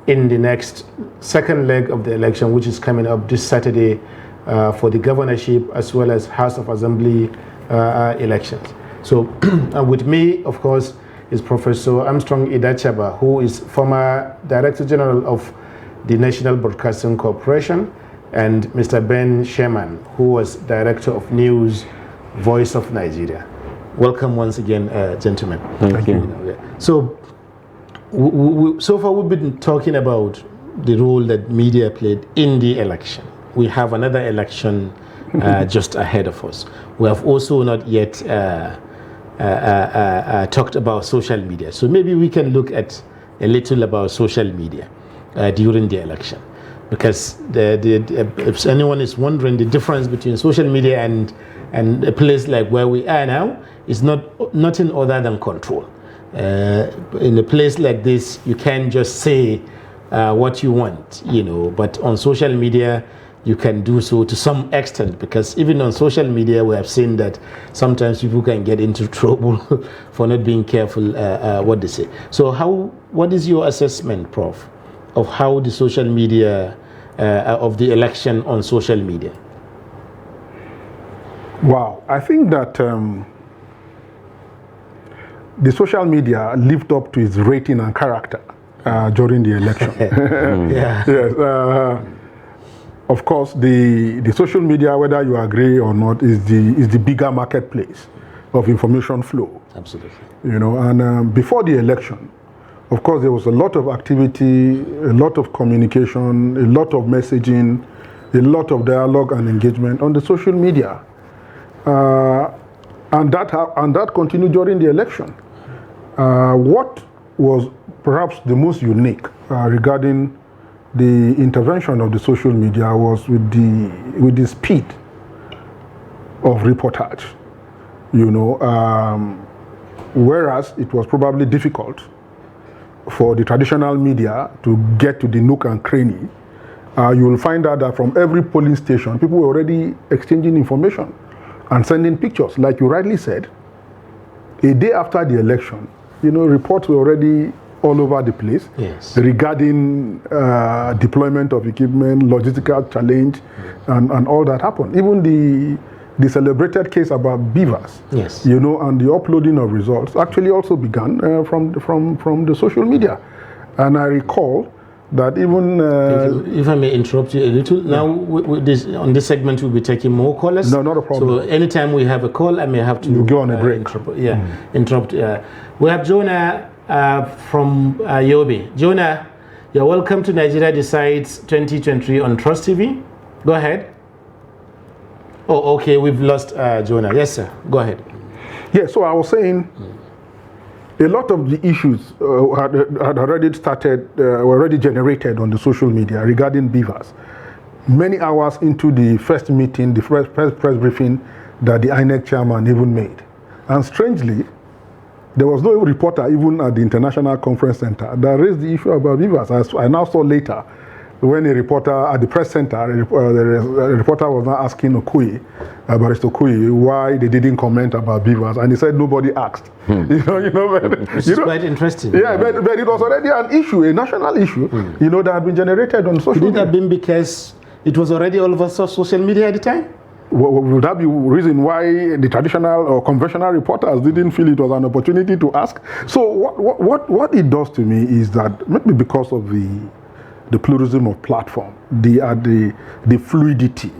in the next second leg of the election, which is coming up this Saturday for the governorship as well as House of Assembly elections. So with me, of course, is Professor Armstrong Idachaba, who is former Director General of the National Broadcasting Corporation, and Mr. Ben Sherman, who was Director of News, Voice of Nigeria. Welcome once again, gentlemen. Thank you. So, so far we've been talking about the role that media played in the election. We have another election just ahead of us. We have also not yet talked about social media. So maybe we can look at a little about social media during the election. Because if anyone is wondering, the difference between social media and a place like where we are now is nothing other than control. In a place like this, you can't just say what you want, but on social media, you can do so to some extent, because even on social media, we have seen that sometimes people can get into trouble for not being careful what they say. So what is your assessment, Prof, of how the social media, of the election on social media? Wow, I think that the social media lived up to its rating and character during the election. Yeah. Yes. Of course, the social media, whether you agree or not, is the bigger marketplace of information flow. Absolutely. And before the election, of course, there was a lot of activity, a lot of communication, a lot of messaging, a lot of dialogue and engagement on the social media, and that continued during the election. What was perhaps the most unique regarding the intervention of the social media was with the speed of reportage. Whereas it was probably difficult for the traditional media to get to the nook and cranny, you will find out that from every polling station, people were already exchanging information and sending pictures. Like you rightly said, a day after the election, reports were already all over the place, yes, regarding deployment of equipment, logistical challenge, and all that happened. Even the celebrated case about beavers, yes, and the uploading of results actually also began from the social media. And I recall that even if I may interrupt you a little, now on this segment we'll be taking more callers. No, not a problem. So anytime we have a call, I may have to go on a break. Interrupt. We have Jonah from Yobe. Jonah, you're welcome to Nigeria Decides 2023 on Trust TV. Go ahead. Oh, okay, we've lost Jonah. Yes, sir. Go ahead. Yeah, so I was saying a lot of the issues had already started, were already generated on the social media regarding beavers. Many hours into the first meeting, the first press briefing that the INEC chairman even made. And strangely, there was no reporter even at the International Conference Center that raised the issue about beavers. As I now saw later, when a reporter at the press center, the reporter was now asking Barrister Okoye, why they didn't comment about beavers, and he said nobody asked. Which is quite interesting. Yeah, but it was already an issue, a national issue, that had been generated on social media. Could it have been because it was already all over social media at the time? Would that be the reason why the traditional or conventional reporters didn't feel it was an opportunity to ask? So what it does to me is that maybe because of the pluralism of platform, the fluidity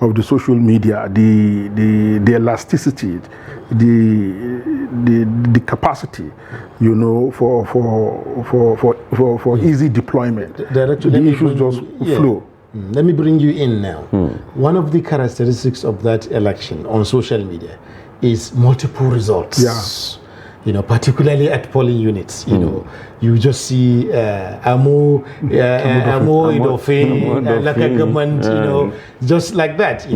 of the social media, the elasticity, the capacity, for easy deployment. The issues just flow. Let me bring you in now. One of the characteristics of that election on social media is multiple results. Yeah. Particularly at polling units. You just see Amo Idofe, like a government, just like that.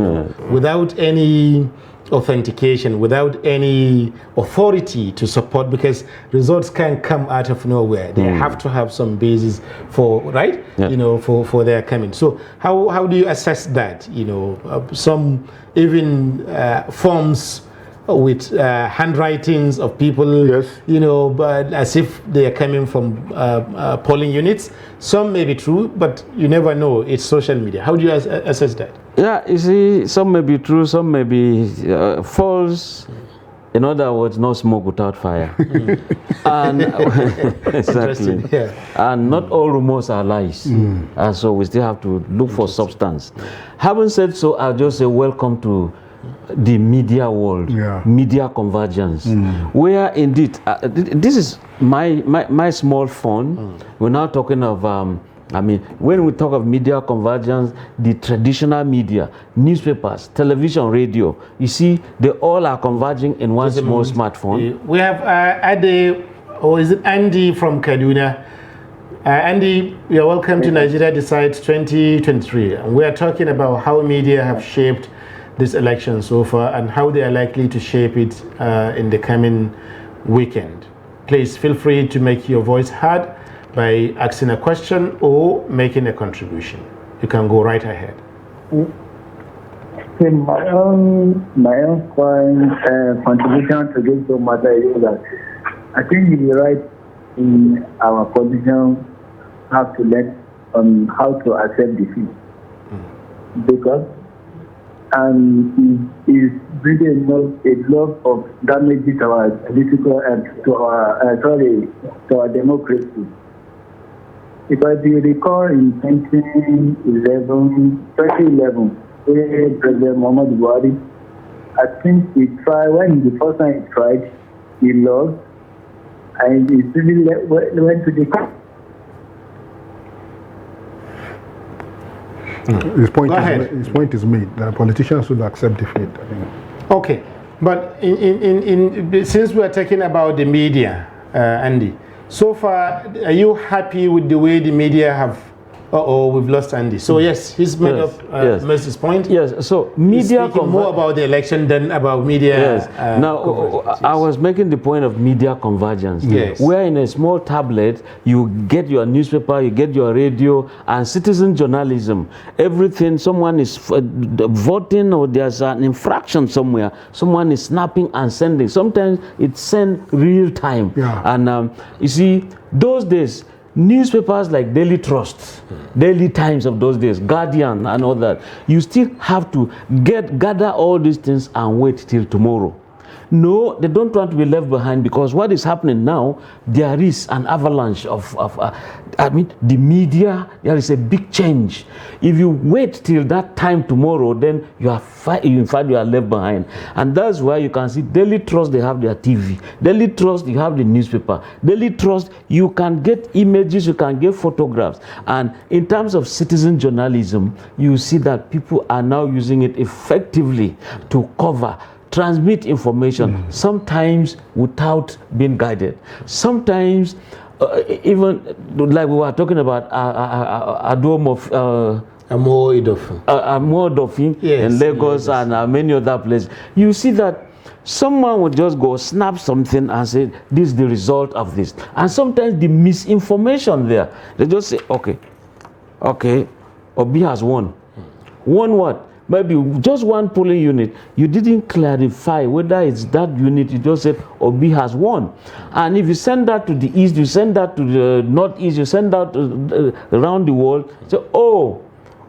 Without any authentication, without any authority to support, because results can't come out of nowhere. They have to have some basis for, right? Yeah. You know, for their coming. So how do you assess that? You know, some even forms with handwritings of people, Yes. you know, but as if they are coming from polling units. Some may be true, but you never know. It's social media. How do you assess that? Yeah, you see, some may be true, some may be false. In other words, no smoke without fire. And exactly. Yeah. And not all rumors are lies. And so we still have to look for substance. Having said so, I'll just say welcome to the media world, media convergence, where indeed, this is my small fun. We're now talking of, I mean, when we talk of media convergence, the traditional media, newspapers, television, radio, you see, they all are converging in one small smartphone. We have Ade, or is it Andy from Kaduna? Andy, you're welcome to Nigeria Decides 2023. And we are talking about how media have shaped this election so far and how they are likely to shape it in the coming weekend. Please feel free to make your voice heard by asking a question or making a contribution. You can go right ahead. In my own contribution to this matter is that I think it is right in our position have to learn on how to accept defeat, because is really a lot of damages to our political and to our democracy. Because you recall in 2011, where President Muhammadu Buhari, I think he tried, when the first time he tried, he lost, and he really went to the court. His point is made that politicians should accept defeat. I think. Okay, but since we are talking about the media, Andy, so far, are you happy with the way the media have? We've lost Andy. So yes, he's made made his point. Yes. So media more about the election than about media. Yes. Now I was making the point of media convergence. Yes. Where in a small tablet you get your newspaper, you get your radio, and citizen journalism. Everything. Someone is voting, or there's an infraction somewhere. Someone is snapping and sending. Sometimes it's sent real time. Yeah. And you see, those days, newspapers like Daily Trust, Daily Times of those days, Guardian and all that, you still have to gather all these things and wait till tomorrow. No, they don't want to be left behind, because what is happening now, there is an avalanche of the media. There is a big change. If you wait till that time tomorrow, then in fact you are left behind. And that's why you can see Daily Trust, they have their TV. Daily Trust, you have the newspaper. Daily Trust, you can get images, you can get photographs. And in terms of citizen journalism, you see that people are now using it effectively to cover, transmit information, sometimes without being guided. Sometimes, even like we were talking about Amodofin in Lagos and many other places. You see that someone would just go snap something and say, this is the result of this. And sometimes the misinformation there, they just say, okay, Obi has won. Won what? Maybe just one polling unit. You didn't clarify whether it's that unit. You just said Obi has won. And if you send that to the east, you send that to the northeast, you send that around the world, say, oh,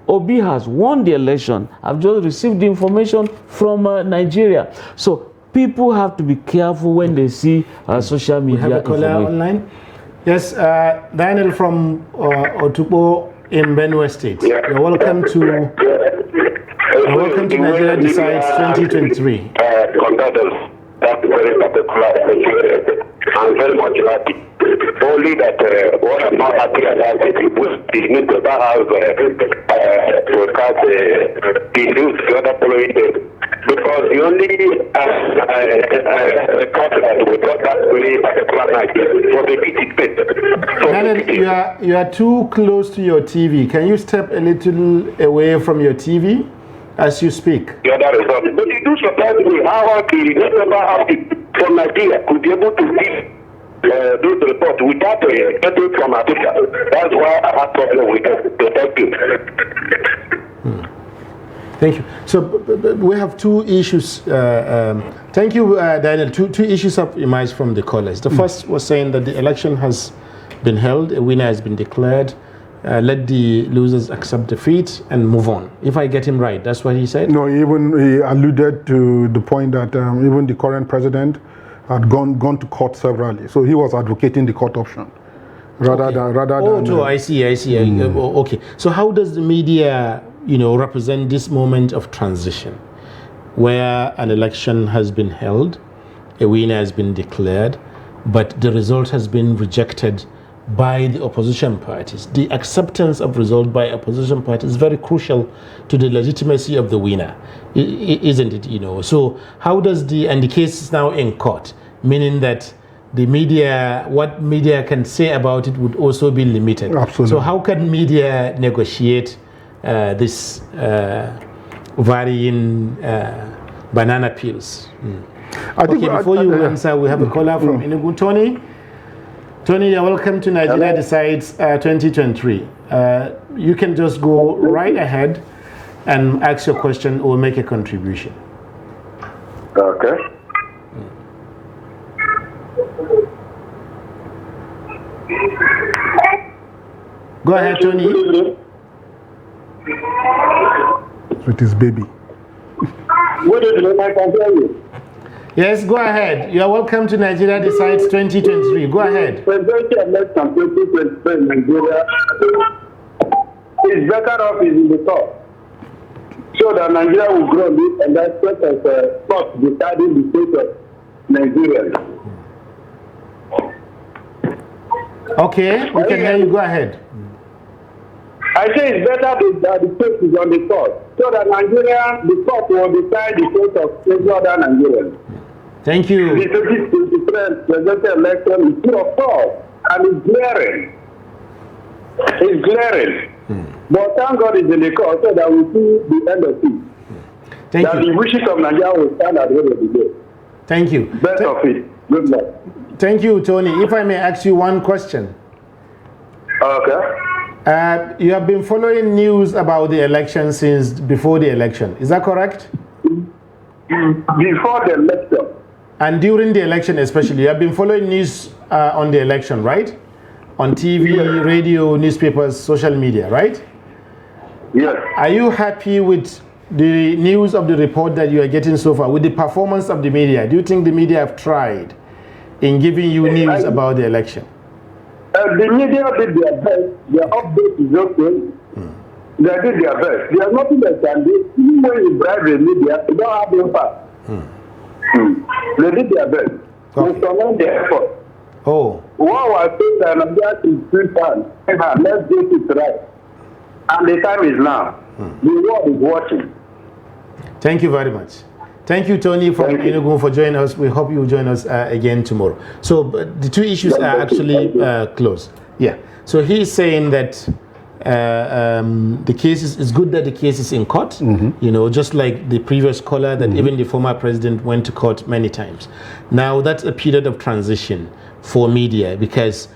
Obi has won the election. I've just received the information from Nigeria. So people have to be careful when they see social media. We have a caller online. Yes, Daniel from Otupo in Benue State. You're welcome to Nigeria Decides 2023. That's very particular. I'm very much happy. Only that what I'm not happy about is the newspaper have broadcast the news the other following day. Because the only country that we broadcast very particular night was the Daniel, you are too close to your TV. Can you step a little away from your TV? as you speak. The other result. But it do surprise me how the newspaper outfit from Nigeria could be able to read those reports without getting from Africa. That's why I have problem with protecting. Thank you. So we have two issues. Thank you, Daniel. Two issues have emerged from the callers. The first was saying that the election has been held, a winner has been declared. Let the losers accept defeat and move on. If I get him right, that's what he said? No, he alluded to the point that even the current president had gone to court severally. So he was advocating the court option rather than. I see. Okay. So how does the media, represent this moment of transition, where an election has been held, a winner has been declared, but the result has been rejected by the opposition parties? The acceptance of result by opposition parties is very crucial to the legitimacy of the winner, isn't it? So how does and the case is now in court, meaning that the media, what media can say about it would also be limited. Absolutely. So how can media negotiate this varying banana peels? I think before you answer, we have a caller from Enugu. Tony, you're welcome to Nigeria Decides 2023. You can just go right ahead and ask your question or make a contribution. Okay. Go ahead, Tony. With his baby. Good evening, I can hear you. Yes, go ahead. You are welcome to Nigeria Decides 2023. Go ahead. Presidential election 2023 in Nigeria is better off in the top, so that Nigeria will grow this and that sort of thought deciding the fate of Nigeria. Okay, we can hear you. Go ahead. I say it's better that the case is on the court, so that Nigeria, the court will decide the fate of every other Nigerian. Thank you. The 2023 presidential election is full of fraud and it's glaring. It's glaring. But thank God it's in the court so that we see the end of it. Thank that you. The wishes of Nigeria will stand at the end of the day. Thank you. Best of it. Good luck. Thank you, Tony. If I may ask you one question. Okay. You have been following news about the election since before the election. Is that correct? Before the election. And during the election especially, you have been following news on the election, right? On TV, radio, newspapers, social media, right? Yes. Are you happy with the news of the report that you are getting so far, with the performance of the media? Do you think the media have tried in giving you news about the election? The media did their best. Their update is okay. They did their best. There's nothing they can do. Even when you bribe the media, they don't have impact. They did their best. They commend their effort. Oh. What was saying that Nigeria is free. Let's get it right. And the time is now. The world is watching. Thank you very much. Thank you, Tony, from Enugu, for joining us. We hope you will join us again tomorrow. So the two issues are actually close. Yeah. So he's saying that the case is good that the case is in court, just like the previous caller, that even the former president went to court many times. Now that's a period of transition for media, because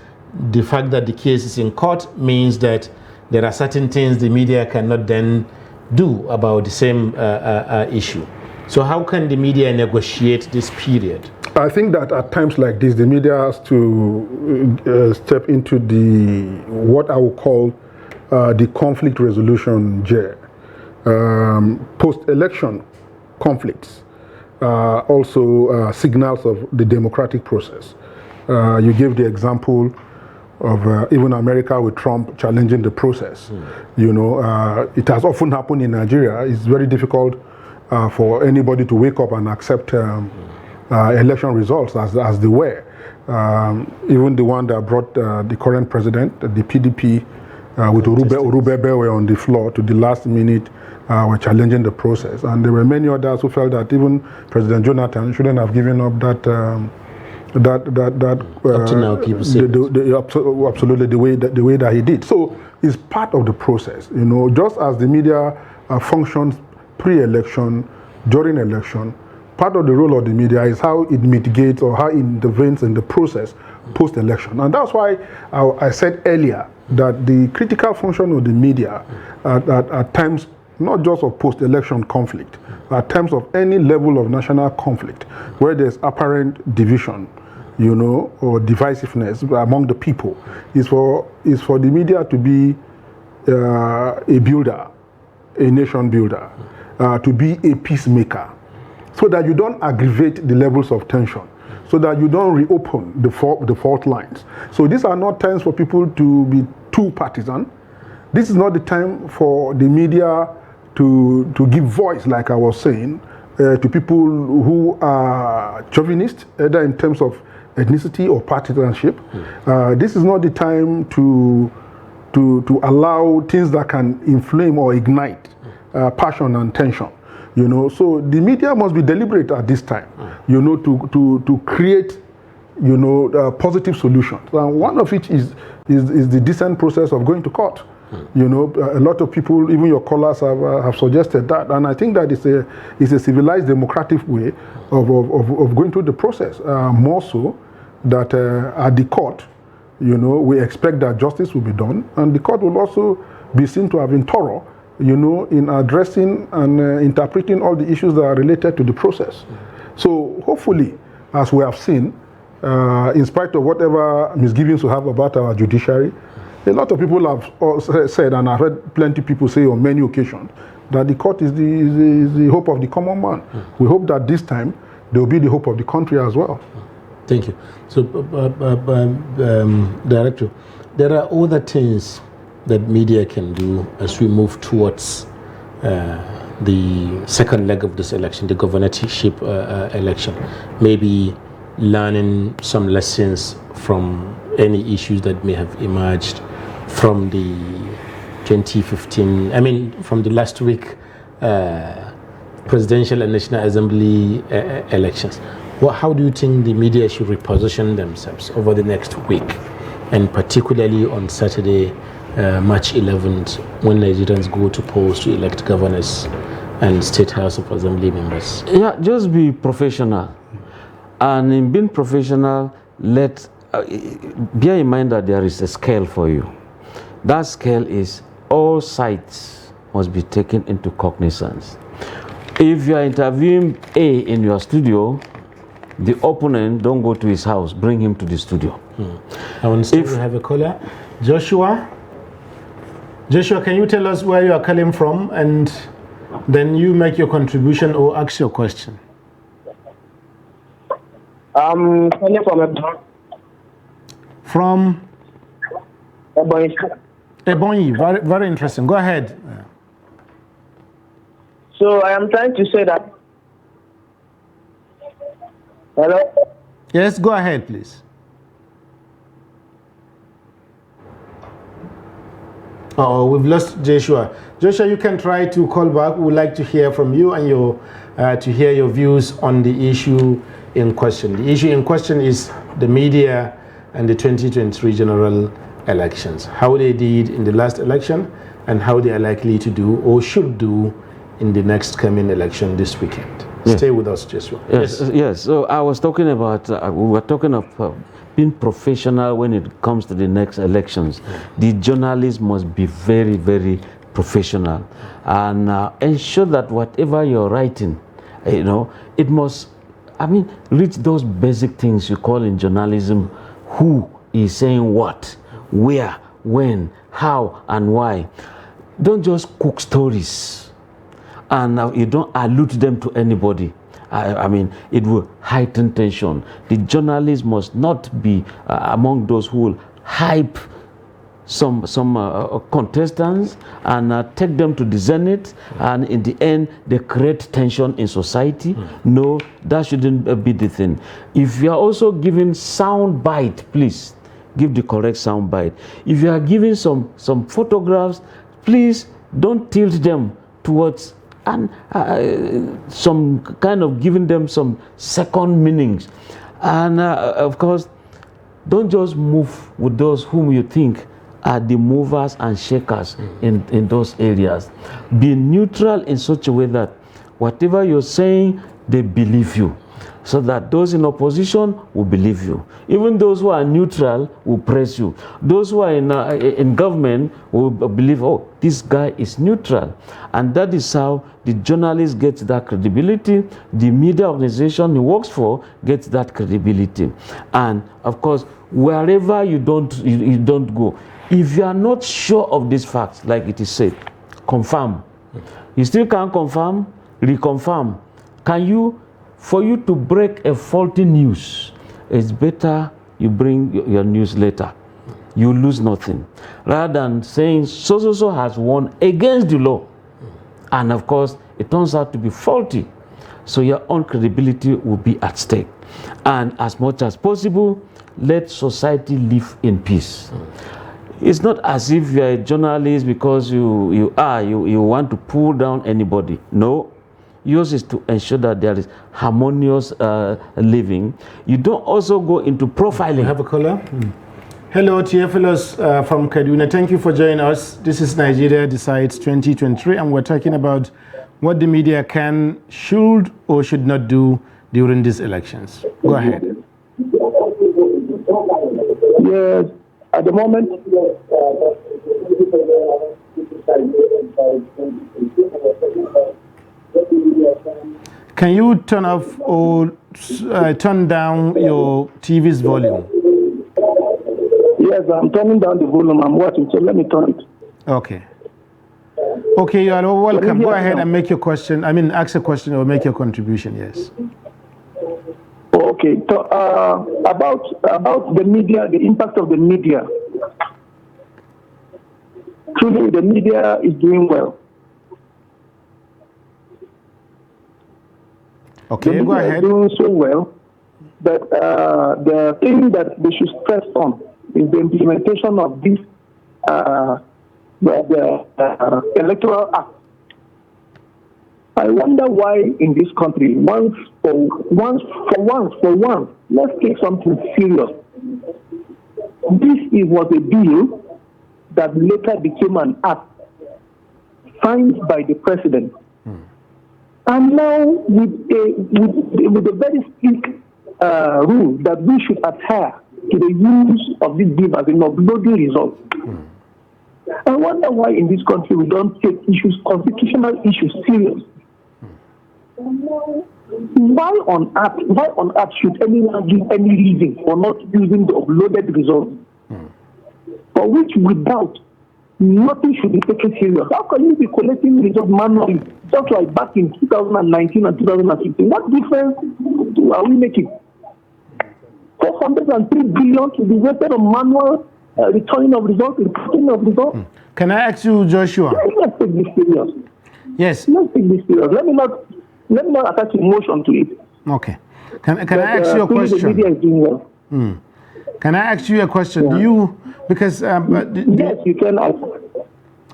the fact that the case is in court means that there are certain things the media cannot then do about the same issue. So how can the media negotiate this period? I think that at times like this, the media has to step into what I would call the conflict resolution chair. Post-election conflicts, also signals of the democratic process. You gave the example of even America with Trump challenging the process. It has often happened in Nigeria. It's very difficult for anybody to wake up and accept election results as they were. Even the one that brought the current president, the PDP, with Urubebe were on the floor to the last minute, were challenging the process. And there were many others who felt that even President Jonathan shouldn't have given up that up to now, people say absolutely the way that he did. So it's part of the process. Just as the media functions pre-election, during election. Part of the role of the media is how it mitigates or how it intervenes in the process post-election. And that's why I said earlier that the critical function of the media at times, not just of post-election conflict, at times of any level of national conflict where there's apparent division, you know, or divisiveness among the people, is for the media to be a builder, a nation builder, to be a peacemaker, so that you don't aggravate the levels of tension, so that you don't reopen the fault lines. So these are not times for people to be too partisan. This is not the time for the media to give voice, like I was saying, to people who are chauvinist, either in terms of ethnicity or partisanship. This is not the time to allow things that can inflame or ignite passion and tension. You know, so the media must be deliberate at this time, you know, to create, you know, positive solutions. And one of which is the decent process of going to court. You know, a lot of people, even your callers, have suggested that, and I think that it's a civilized, democratic way of going through the process. More so that at the court, you know, we expect that justice will be done, and the court will also be seen to have been thorough, you know, in addressing and interpreting all the issues that are related to the process. So hopefully, as we have seen, in spite of whatever misgivings we have about our judiciary, a lot of people have said, and I've heard plenty of people say on many occasions, that the court is the hope of the common man. We hope that this time there will be the hope of the country as well. Thank you. So, Director, there are other things that media can do as we move towards the second leg of this election, the governorship election. Maybe learning some lessons from any issues that may have emerged from the 2015, from the last week presidential and National Assembly elections. How do you think the media should reposition themselves over the next week, and particularly on Saturday, March 11th, when Nigerians go to polls to elect governors and State House of Assembly members? Yeah, just be professional. And in being professional, bear in mind that there is a scale for you. That scale is all sides must be taken into cognizance. If you are interviewing A in your studio, the opponent, don't go to his house, bring him to the studio. I want to have a caller. Joshua, can you tell us where you are calling from, and then you make your contribution or ask your question? I'm calling from Ebonyi. From? Ebonyi. Ebonyi, very, very interesting. Go ahead. So I am trying to say that. Hello? Yes, go ahead, please. Oh, we've lost Joshua. Joshua, you can try to call back. We would like to hear from you and to hear your views on the issue in question. The issue in question is the media and the 2023 general elections. How they did in the last election and how they are likely to do or should do in the next coming election this weekend. Yes. Stay with us, Joshua. Yes. So I was talking about, we were talking of being professional when it comes to the next elections. The journalists must be very, very professional and ensure that whatever you're writing, it must, reach those basic things you call in journalism, who is saying what, where, when, how, and why. Don't just cook stories and you don't allude them to anybody. It will heighten tension. The journalists must not be among those who will hype some contestants and take them to the zenith, and in the end they create tension in society. No, that shouldn't be the thing. If you are also giving sound bite, please give the correct sound bite. If you are giving some photographs, please don't tilt them towards and some kind of giving them some second meanings. And of course, don't just move with those whom you think are the movers and shakers in those areas. Be neutral in such a way that whatever you're saying, they believe you, so that those in opposition will believe you. Even those who are neutral will praise you. Those who are in government will believe, oh, this guy is neutral. And that is how the journalist gets that credibility. The media organization he works for gets that credibility. And of course, wherever you don't go, if you are not sure of these facts, like it is said, confirm. You still can't confirm, reconfirm. For you to break a faulty news, it's better you bring your news later. You lose nothing. Rather than saying so has won against the law. And of course, it turns out to be faulty. So your own credibility will be at stake. And as much as possible, let society live in peace. It's not as if you're a journalist because you want to pull down anybody. No. Yours is to ensure that there is harmonious living. You don't also go into profiling. We have a caller. Hello, Theophilus from Kaduna. Thank you for joining us. This is Nigeria Decides 2023, and we're talking about what the media can, should, or should not do during these elections. Go ahead. Yes, at the moment, can you turn off or turn down your TV's volume? yes, I'm turning down the volume. I'm watching, so let me turn it. Okay. Okay, you are welcome. Go ahead and make your question. Ask a question or make your contribution. Yes. Okay. So, about the media, the impact of the media. Truly, the media is doing well. Okay, the go media ahead. is doing so well, but the thing that they should stress on is the implementation of this the Electoral Act. I wonder why in this country, once, let's take something serious. This was a bill that later became an act signed by the president. And now with a very strict rule that we should adhere to the use of this bill as an uploading result. I wonder why in this country we don't take constitutional issues serious. Why on earth should anyone give any reason for not using the uploaded results? For which, without, nothing should be taken serious. How can you be collecting results manually, just like back in 2019 and 2015? What difference are we making? 403 billion to be wasted on manual returning of results, reporting of results. Can I ask you, Joshua? Let's take this serious. Yes. Let's take this serious. Let me not attach emotion to it. Okay. Can I ask you a question? The media is doing well. Can I ask you a question? Do you, because yes, you can ask.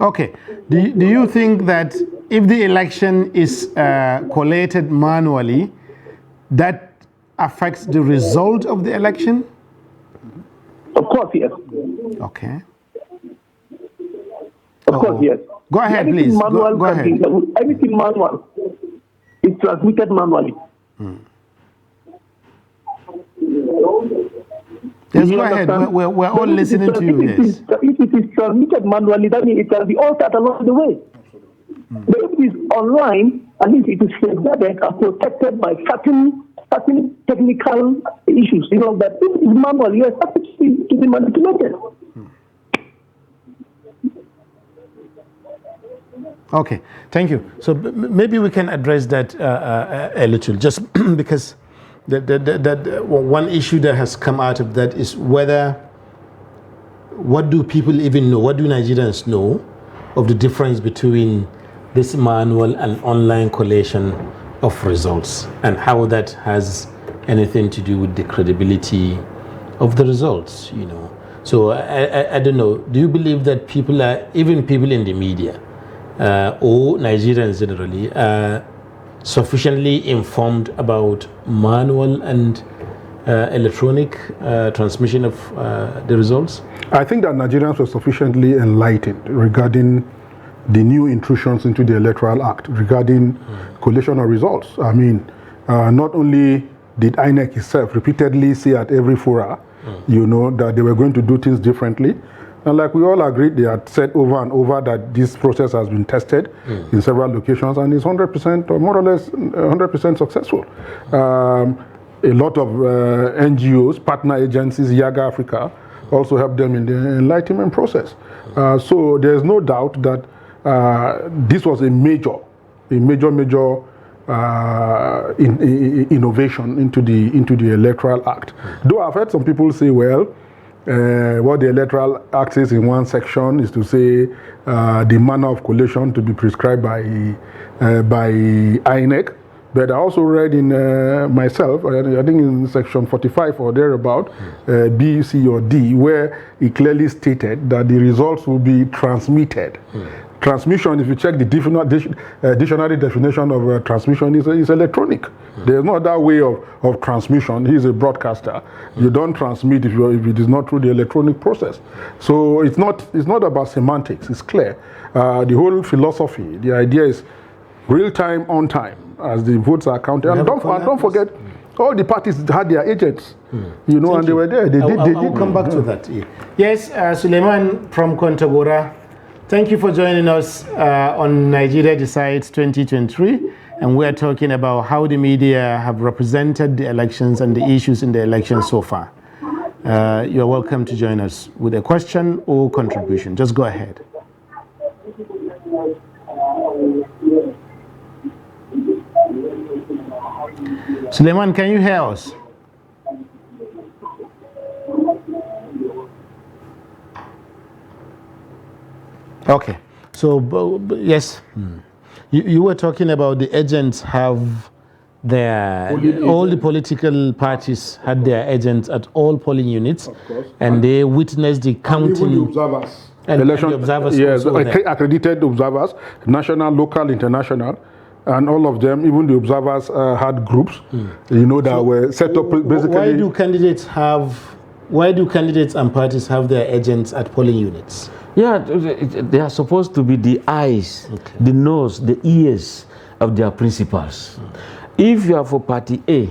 Okay. Do you think that if the election is collated manually, that affects the result of the election? Of course, yes. Okay. Of course, yes. Go ahead, please. Go ahead. Anything manual is transmitted manually. Yes, go ahead. We're all listening to you. Yes. If it is transmitted manually, that means it can be altered along the way. But if it is online, at least it is safeguarded and protected by certain technical issues. That if it is manual, you are subject to be manipulated. Okay, thank you. So maybe we can address that a little, just because one issue that has come out of that is what do people even know, what do Nigerians know of the difference between this manual and online collation of results, and how that has anything to do with the credibility of the results, So I don't know, do you believe that even people in the media, or Nigerians generally, are sufficiently informed about manual and electronic transmission of the results? I think that Nigerians were sufficiently enlightened regarding the new intrusions into the Electoral Act, regarding collation of results. I mean, not only did INEC itself repeatedly say at every fora, you know, that they were going to do things differently. And like we all agreed, they had said over and over that this process has been tested in several locations and is 100% or more or less 100% successful. A lot of NGOs, partner agencies, YAGA Africa, also helped them in the enlightenment process. So there's no doubt that this was a major innovation into the Electoral Act. Though I've heard some people say, well, what the Electoral Act says in one section is to say the manner of collation to be prescribed by INEC. But I also read in myself, I think in section 45 or thereabout, B, C, or D, where it clearly stated that the results will be transmitted. Transmission, if you check the dictionary definition of transmission, is electronic. There's no other way of transmission. He's a broadcaster. You don't transmit if it is not through the electronic process. So it's not about semantics. It's clear. The whole philosophy, the idea is real time, on time, as the votes are counted. And don't forget, all the parties had their agents, you know, and they were there. They did come back to that. Yes, Suleiman from Kontagora, thank you for joining us on Nigeria Decides 2023. And we're talking about how the media have represented the elections and the issues in the elections so far. You're welcome to join us with a question or contribution. Just go ahead. Suleiman, can you hear us? Okay, so yes, you were talking about the agents have their, all the political parties had their agents at all polling units, and they witnessed the counting. Even the observers. And the observers, yes, also accredited observers, national, local, international, and all of them, even the observers had groups, you know, that were set up basically. Why do candidates and parties have their agents at polling units? Yeah, they are supposed to be the eyes, the nose, the ears of their principals. If you are for party A,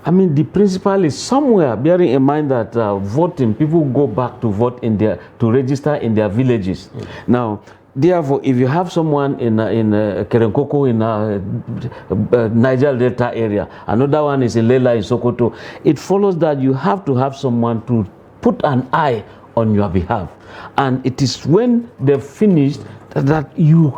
I mean, the principal is somewhere, bearing in mind that voting, people go back to vote to register in their villages. Now, therefore, if you have someone in Kerenkoko in Niger Delta area, another one is in Lela in Sokoto, it follows that you have to have someone to put an eye on your behalf. And it is when they've finished that you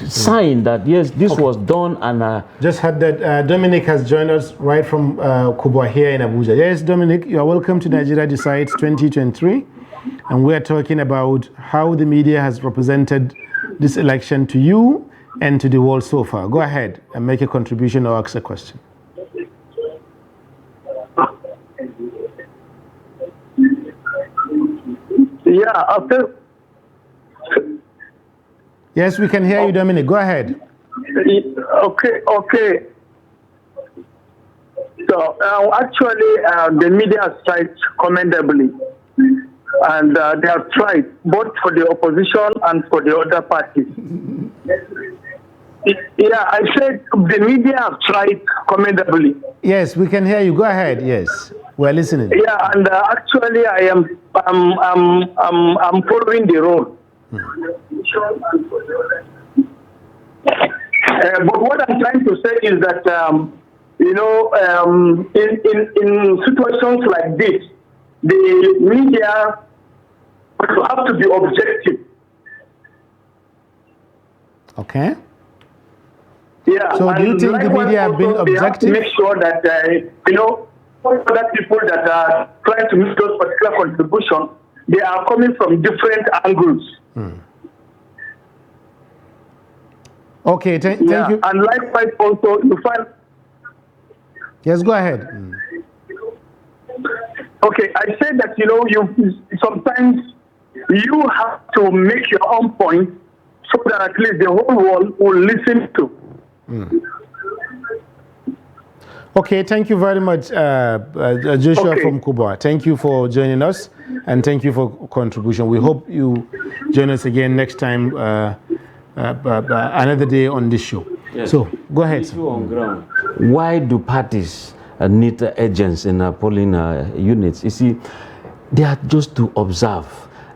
sign that, yes, this was done. And just had that Dominic has joined us right from Kubwa here in Abuja. Yes, Dominic, you are welcome to Nigeria Decides 2023. And we're talking about how the media has represented this election to you and to the world so far. Go ahead and make a contribution or ask a question. Yeah, after. Yes, we can hear you, Dominic. Go ahead. Okay. So actually, the media has tried commendably, and they have tried both for the opposition and for the other parties. Yeah, I said the media have tried commendably. Yes, we can hear you. Go ahead. Yes, we're listening. Yeah, and actually, I'm following the role. But what I'm trying to say is that you know, in situations like this, the media have to be objective. Okay. Yeah. So do you think the media have been objective? Have to make sure that you know, other people that are trying to make those particular contributions, they are coming from different angles. Okay, thank you. And likewise also you find. Yes, go ahead. Okay, I said that, you know, you sometimes you have to make your own point so that at least the whole world will listen to. Okay, thank you very much, Joshua Okay. from Cuba. Thank you for joining us, and thank you for contribution. We hope you join us again next time, another day on this show. Yes. So, go ahead. Issue on ground. Why do parties need agents in polling units? You see, they are just to observe.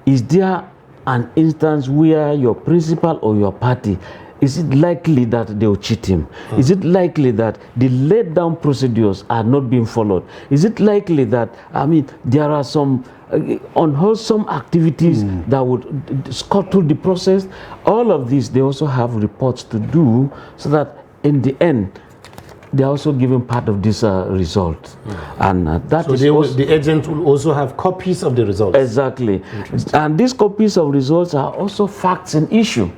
Is there an instance where your principal or your party, is it likely that they will cheat him? Is it likely that the laid down procedures are not being followed? Is it likely that, I mean, there are some unwholesome activities that would scuttle the process? All of this, they also have reports to do, so that in the end, they are also given part of this result. And that So is the agent will also have copies of the results. exactly. And these copies of results are also facts and issue.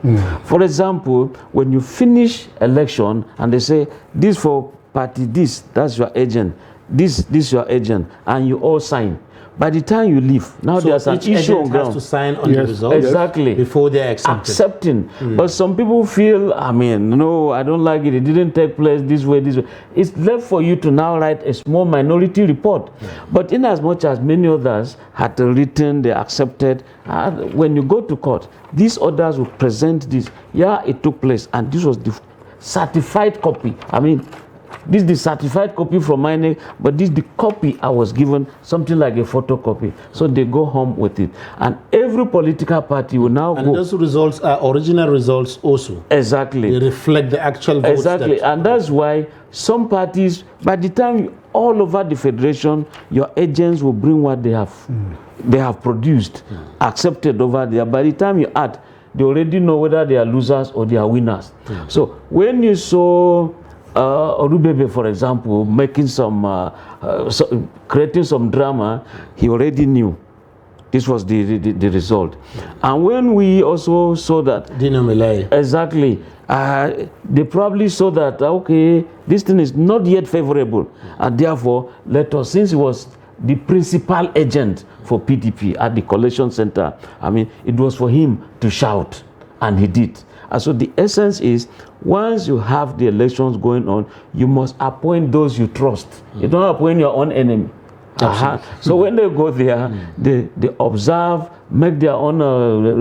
For example, when you finish election and they say, this for party this, that's your agent, this your agent, and you all sign. By the time you leave, now So there's an each issue on agent has ground. to sign on the Yes. results Exactly. before they are accepted. Accepting. But some people feel, I mean, no, I don't like it. It didn't take place this way, this way. It's left for you to now write a small minority report. But in as much as many others had written, they accepted, when you go to court, these others will present this. Yeah, it took place, and this was the certified copy. I mean, this is the certified copy from my name, but this is the copy I was given, something like a photocopy. So they go home with it. And every political party will now And go. those results are original results also. Exactly. They reflect the actual votes. Exactly. And that's why some parties, by the time all over the federation, your agents will bring what they have produced, accepted over there. By the time you add, they already know whether they are losers or they are winners. So when you saw Orubebe, for example, making some, creating some drama, he already knew this was the result. And when we also saw that, Dino Melai. exactly, they probably saw that, okay, this thing is not yet favorable, and therefore, let us, since he was the principal agent for PDP at the collation center, I mean, it was for him to shout, and he did. And so the essence is, once you have the elections going on, you must appoint those you trust. You don't appoint your own enemy. So when they go there, they observe, make their own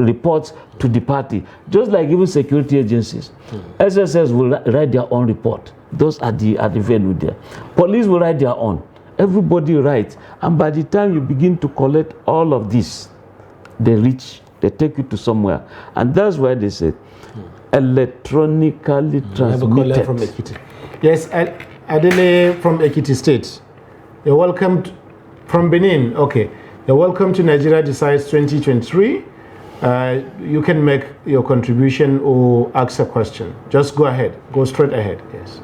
reports to the party. Just like even security agencies. SSS will write their own report. Those are the venue there. Police will write their own. Everybody writes. And by the time you begin to collect all of this, they take you to somewhere. And that's why they said, electronically I have a caller transmitted. from Ekiti. Yes, Adele from Ekiti State. You're welcome from Benin. Okay. You're welcome to Nigeria Decides 2023. You can make your contribution or ask a question. Just go ahead. Go straight ahead. Yes.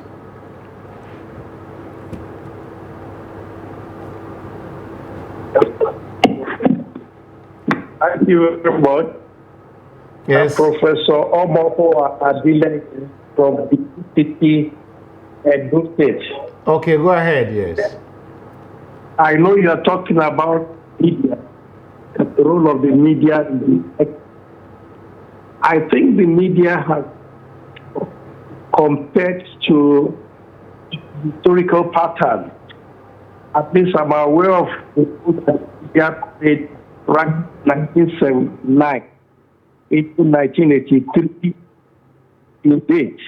Thank you very much. Yes. Professor Omofo Adile from the city Edo State. Okay, go ahead. Yes. I know you are talking about media, the role of the media in the. I think the media has, compared to historical patterns, at least I'm aware of the book that media played right 1979 into 1983 to date.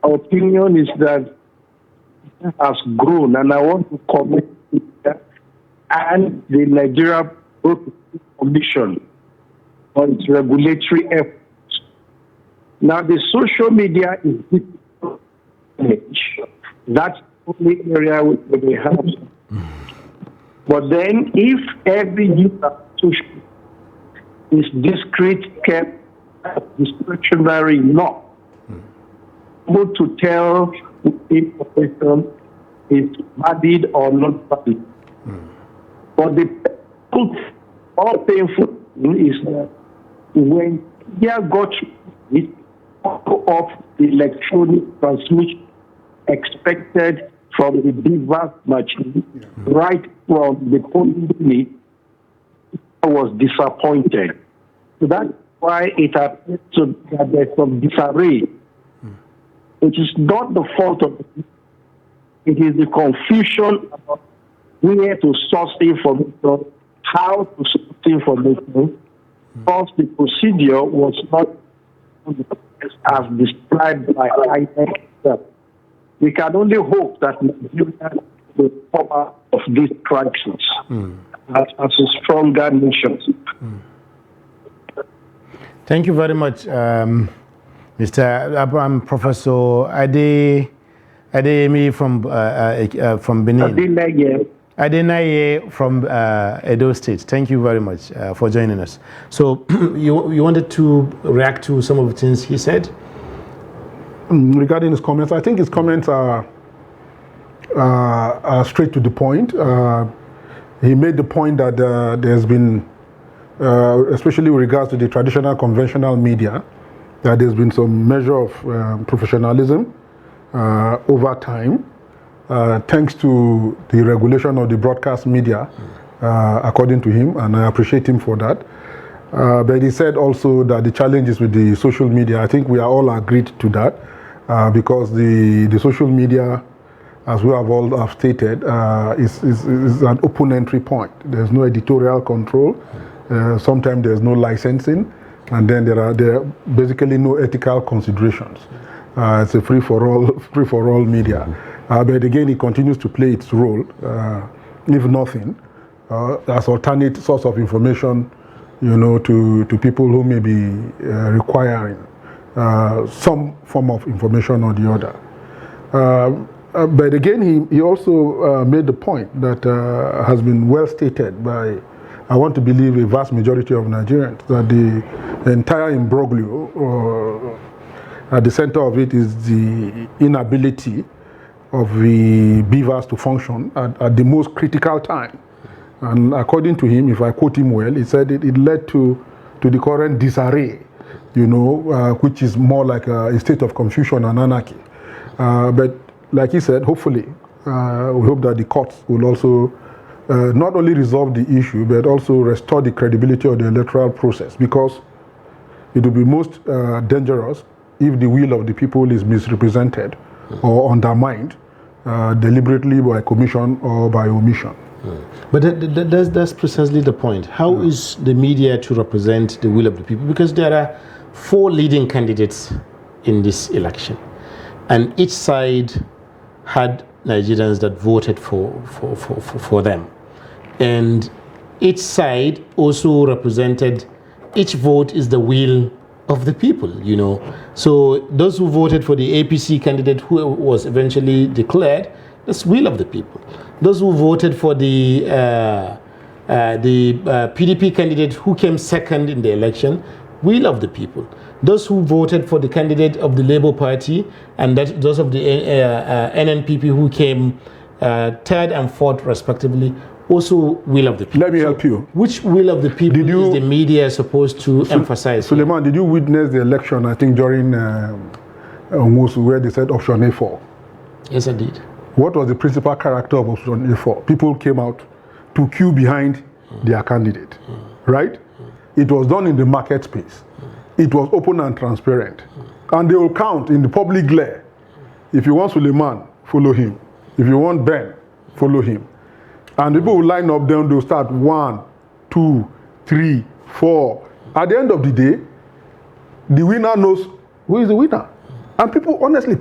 Our opinion is that it has grown, and I want to commend it and the Nigeria Broadcasting Commission on its regulatory efforts. Now, the social media is difficult to manage. That's the only area where we have. But then, if every user social is discreet, kept discretionary, not able to tell if information is valid or not valid. But the all painful is that when media got it of the electronic transmission expected from the BVAS machine right from the polling unit, I was disappointed. So that's why it appears that there's some disarray. It is not the fault of the people. It is the confusion about where to source information, how to source information, because the procedure was not as described by INEC itself. We can only hope that Nigeria will come out of this crisis as a stronger nation. Thank you very much, Mr. Abraham, Professor Adeyemi from Benin. Adenaye from Edo State. Thank you very much for joining us. So you wanted to react to some of the things he said? Regarding his comments, I think his comments are straight to the point. He made the point that there's been, especially with regards to the traditional conventional media, that there's been some measure of professionalism over time, thanks to the regulation of the broadcast media, according to him, and I appreciate him for that. But he said also that the challenges with the social media, I think we are all agreed to that, because the social media, as we have all have stated, is an open entry point. There's no editorial control. Sometimes there's no licensing, and then there are basically no ethical considerations. It's a free for all media. But again, it continues to play its role, if nothing, as alternate source of information, to people who may be requiring some form of information or the other. But again, he also made the point that has been well stated by, I want to believe, a vast majority of Nigerians, that the entire imbroglio, at the center of it, is the inability of the beavers to function at the most critical time. And according to him, if I quote him well, he said it led to the current disarray, which is more like a state of confusion and anarchy. But like he said, hopefully, we hope that the courts will also not only resolve the issue, but also restore the credibility of the electoral process, because it will be most dangerous if the will of the people is misrepresented or undermined deliberately by commission or by omission. But that's precisely the point. How is the media to represent the will of the people? Because there are 4 leading candidates in this election, and each side had Nigerians that voted for them. And each side also represented, each vote is the will of the people, So those who voted for the APC candidate who was eventually declared, that's will of the people. Those who voted for the PDP candidate who came second in the election, will of the people. Those who voted for the candidate of the Labour Party, and those of the NNPP who came third and fourth respectively, also will of the people. Let me help you. Which will of the people is the media supposed to emphasize? Suleiman, did you witness the election, I think, during Omusu, where they said option A4? Yes, I did. What was the principal character of option A4? People came out to queue behind their candidate, right? It was done in the market space. It was open and transparent. And they will count in the public glare. If you want Suleiman, follow him. If you want Ben, follow him. And people will line up, then they'll start 1, 2, 3, 4. At the end of the day, the winner knows who is the winner. And people, honestly,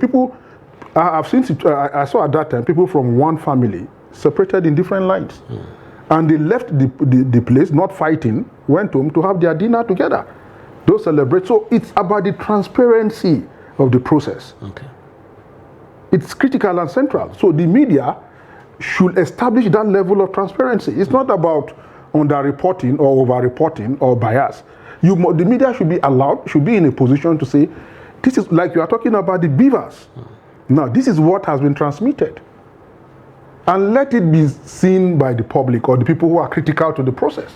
I've seen, I saw at that time, people from one family separated in different lines. And they left the place, not fighting, went home to have their dinner together. Those celebrate. So it's about the transparency of the process. Okay. It's critical and central. So the media should establish that level of transparency. It's not about underreporting or over-reporting or bias. The media should be in a position to say, this is like you are talking about the beavers. Now, this is what has been transmitted. And let it be seen by the public or the people who are critical to the process,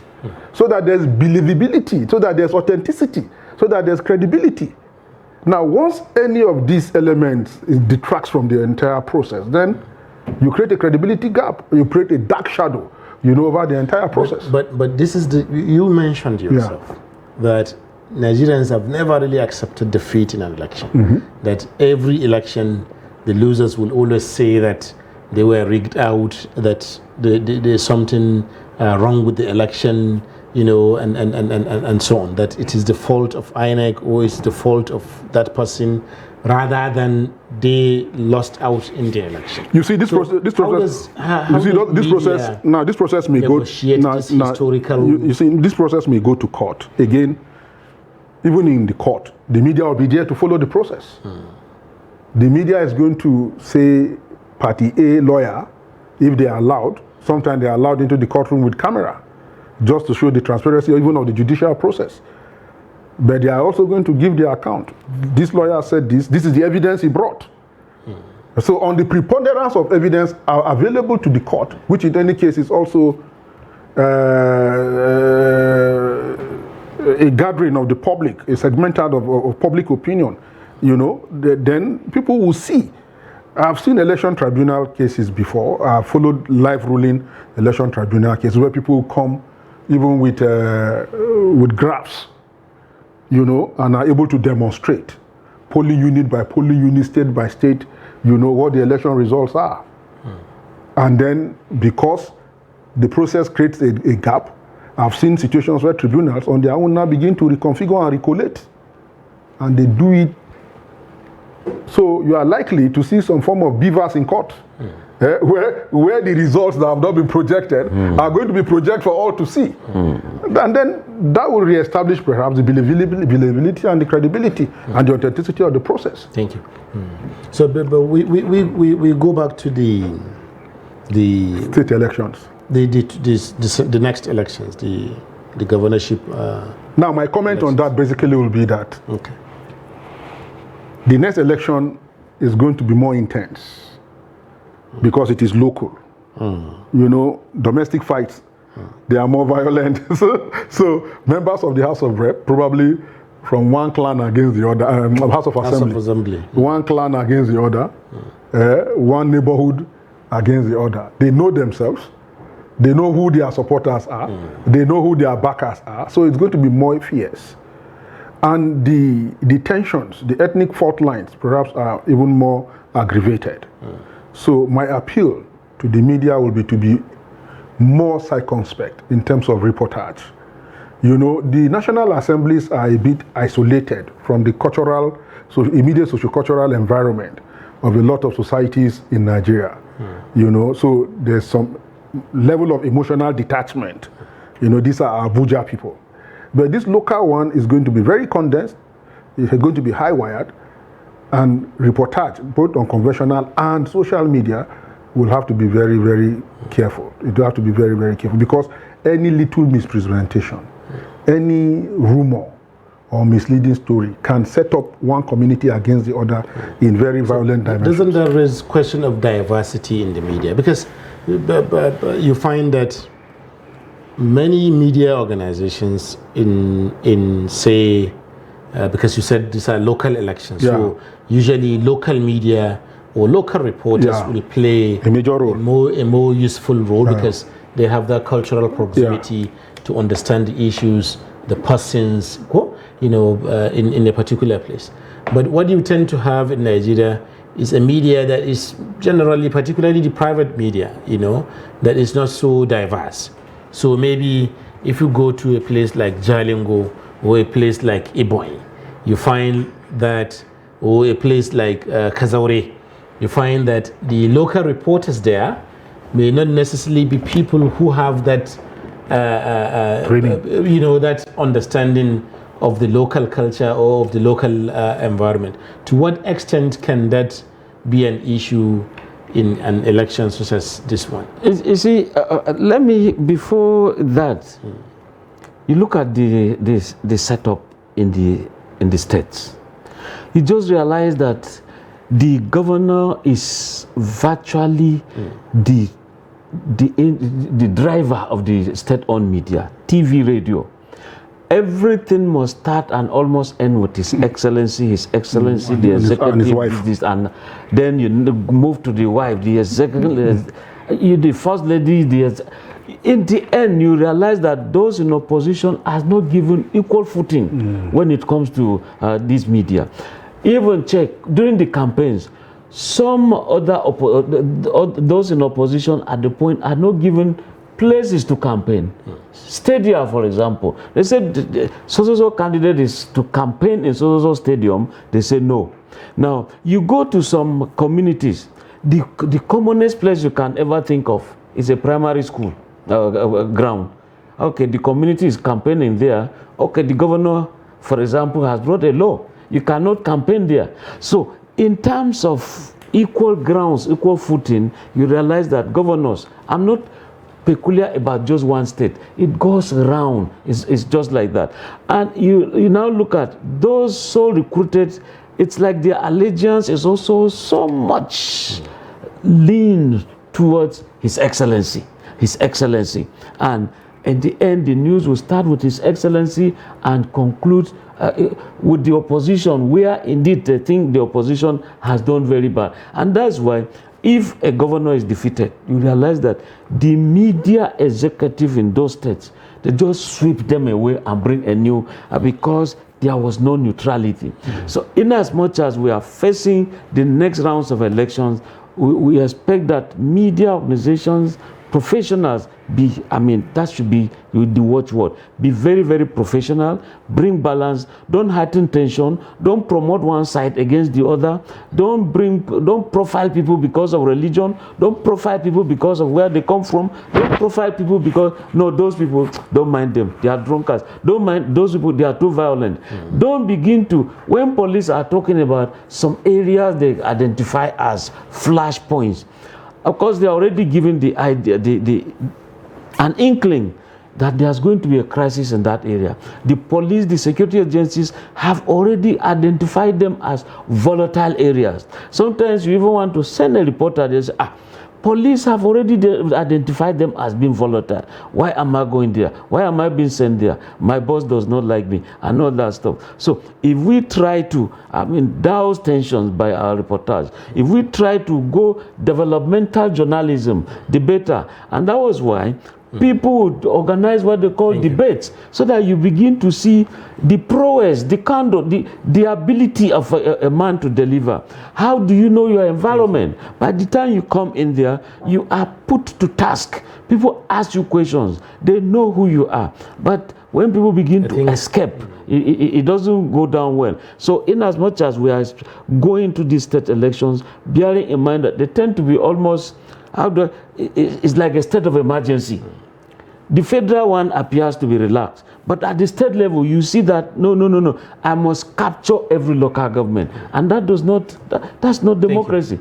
so that there's believability, so that there's authenticity, so that there's credibility. Now, once any of these elements detracts from the entire process, then you create a credibility gap, you create a dark shadow, over the entire process. But this is you mentioned yourself that Nigerians have never really accepted defeat in an election. That every election, the losers will always say that they were rigged out, that there's something wrong with the election, you know, and so on, that it is the fault of INEC or it's the fault of that person, rather than they lost out in the election. You see, this process may go. You see, this process may go to court again. Even in the court, the media will be there to follow the process. The media is going to say, party A lawyer, if they are allowed, sometimes they are allowed into the courtroom with camera, just to show the transparency even of the judicial process. But they are also going to give their account. This lawyer said this is the evidence he brought. So on the preponderance of evidence are available to the court, which in any case is also a gathering of the public, a segmented of public opinion, you know, then people will see. I've seen election tribunal cases before. I've followed live ruling election tribunal cases where people come even with graphs, you know, and are able to demonstrate polling unit by polling unit, state by state, you know, what the election results are. And then because the process creates a gap, I've seen situations where tribunals on their own now begin to reconfigure and recollate. And they do it. So you are likely to see some form of beavers in court, where the results that have not been projected are going to be projected for all to see. And then that will reestablish perhaps the believability and the credibility and the authenticity of the process. Thank you. So but we go back to the state elections. The next elections, the governorship. Now my comment elections on that basically will be that okay, the next election is going to be more intense because it is local. You know, domestic fights, they are more violent. so members of the House of Rep, probably from one clan against the other, House of Assembly, one clan against the other, one neighborhood against the other. They know themselves. They know who their supporters are. They know who their backers are. So it's going to be more fierce. And the tensions, the ethnic fault lines, perhaps are even more aggravated. So my appeal to the media will be to be more circumspect in terms of reportage. You know, the national assemblies are a bit isolated from the cultural, immediate socio-cultural environment of a lot of societies in Nigeria. You know, so there's some level of emotional detachment. You know, these are Abuja people. But this local one is going to be very condensed, it's going to be high-wired, and reportage, both on conventional and social media, will have to be very, very careful. It will have to be very, very careful, because any little misrepresentation, any rumor or misleading story can set up one community against the other in very violent dimensions. Doesn't that raise question of diversity in the media? Because you find that many media organizations in say, because you said these are local elections, so usually local media or local reporters will play a major role, a more useful role, because they have that cultural proximity to understand the issues, the persons, you know, in a particular place. But what you tend to have in Nigeria is a media that is generally, particularly the private media, you know, that is not so diverse. So maybe if you go to a place like Jalingo or a place like Ebonyi, you find that, or a place like Kazaure, you find that the local reporters there may not necessarily be people who have that, you know, that understanding of the local culture or of the local environment. To what extent can that be an issue in an election such as this one? You see, let me, before that, you look at the setup in the states. You just realize that the governor is virtually the driver of the state-owned media, TV, radio. Everything must start and almost end with His Excellency, the executive, and then you move to the wife, the executive, the first lady. In the end, you realize that those in opposition are not given equal footing when it comes to this media. Even check during the campaigns, some other those in opposition at the point are not given places to campaign. Stadia, for example, they said so candidate is to campaign in so stadium. They say no. Now you go to some communities, the commonest place you can ever think of is a primary school ground. Okay, the community is campaigning there. Okay, the governor, for example, has brought a law. You cannot campaign there. So in terms of equal grounds, equal footing, you realize that governors are not peculiar about just one state. It goes around. It's just like that. And you now look at those so recruited, it's like their allegiance is also so much lean towards His Excellency. His Excellency. And in the end, the news will start with His Excellency and conclude with the opposition, where indeed they think the opposition has done very bad. And that's why if a governor is defeated, you realize that the media executive in those states, they just sweep them away and bring a new, because there was no neutrality. So in as much as we are facing the next rounds of elections, we expect that media organizations, professionals, that should be the watchword. Be very, very professional, bring balance, don't heighten tension, don't promote one side against the other, don't profile people because of religion, don't profile people because of where they come from, don't profile people because, no, those people, don't mind them, they are drunkards, don't mind those people, they are too violent. Don't begin to, when police are talking about some areas they identify as flashpoints, of course, they are already given the idea, an inkling that there's going to be a crisis in that area. The police, the security agencies have already identified them as volatile areas. Sometimes you even want to send a reporter, they say, police have already identified them as being volatile. Why am I going there? Why am I being sent there? My boss does not like me, and all that stuff. So if we try to, douse tensions by our reportage, if we try to go developmental journalism, debater, and that was why people would organize what they call debates, so that you begin to see the prowess, the candor, the ability of a man to deliver. How do you know your environment? By the time you come in there, you are put to task. People ask you questions. They know who you are. But when people begin to escape, it doesn't go down well. So in as much as we are going to these state elections, bearing in mind that they tend to be almost, it's like a state of emergency. The federal one appears to be relaxed, but at the state level, you see that no, I must capture every local government, and that's not democracy.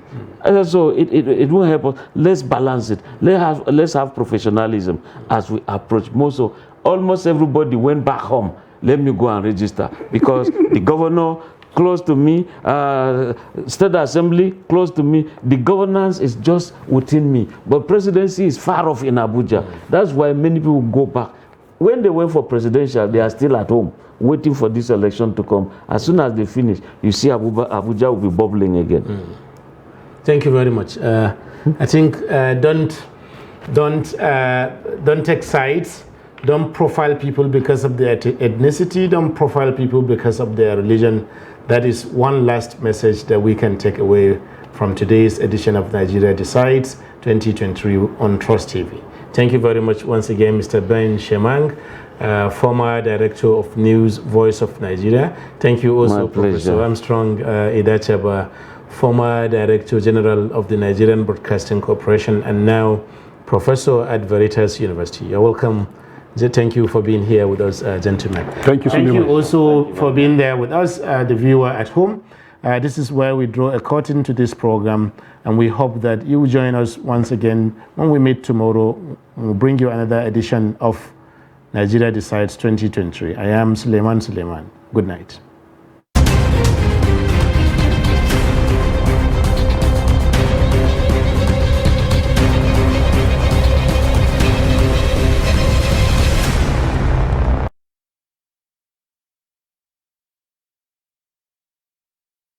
So it won't help us. Let's balance it. Let's have professionalism as we approach. Almost everybody went back home. Let me go and register, because the governor close to me, state assembly close to me, the governance is just within me, but presidency is far off in Abuja. That's why many people go back. When they went for presidential, they are still at home waiting for this election to come. As soon as they finish, you see Abuja will be bubbling again. Thank you very much. I think don't take sides. Don't profile people because of their ethnicity. Don't profile people because of their religion. That is one last message that we can take away from today's edition of Nigeria Decides 2023 on Trust TV. Thank you very much once again, Mr. Ben Shemang, former Director of News, Voice of Nigeria. Thank you also, Professor Armstrong Idachaba, former Director General of the Nigerian Broadcasting Corporation, and now Professor at Veritas University. You're welcome. Thank you for being here with us, gentlemen. Thank you so much. Thank you also for being there with us, the viewer at home. This is where we draw a curtain to this program, and we hope that you will join us once again when we meet tomorrow. We'll bring you another edition of Nigeria Decides 2023. I am Suleiman Suleiman. Good night.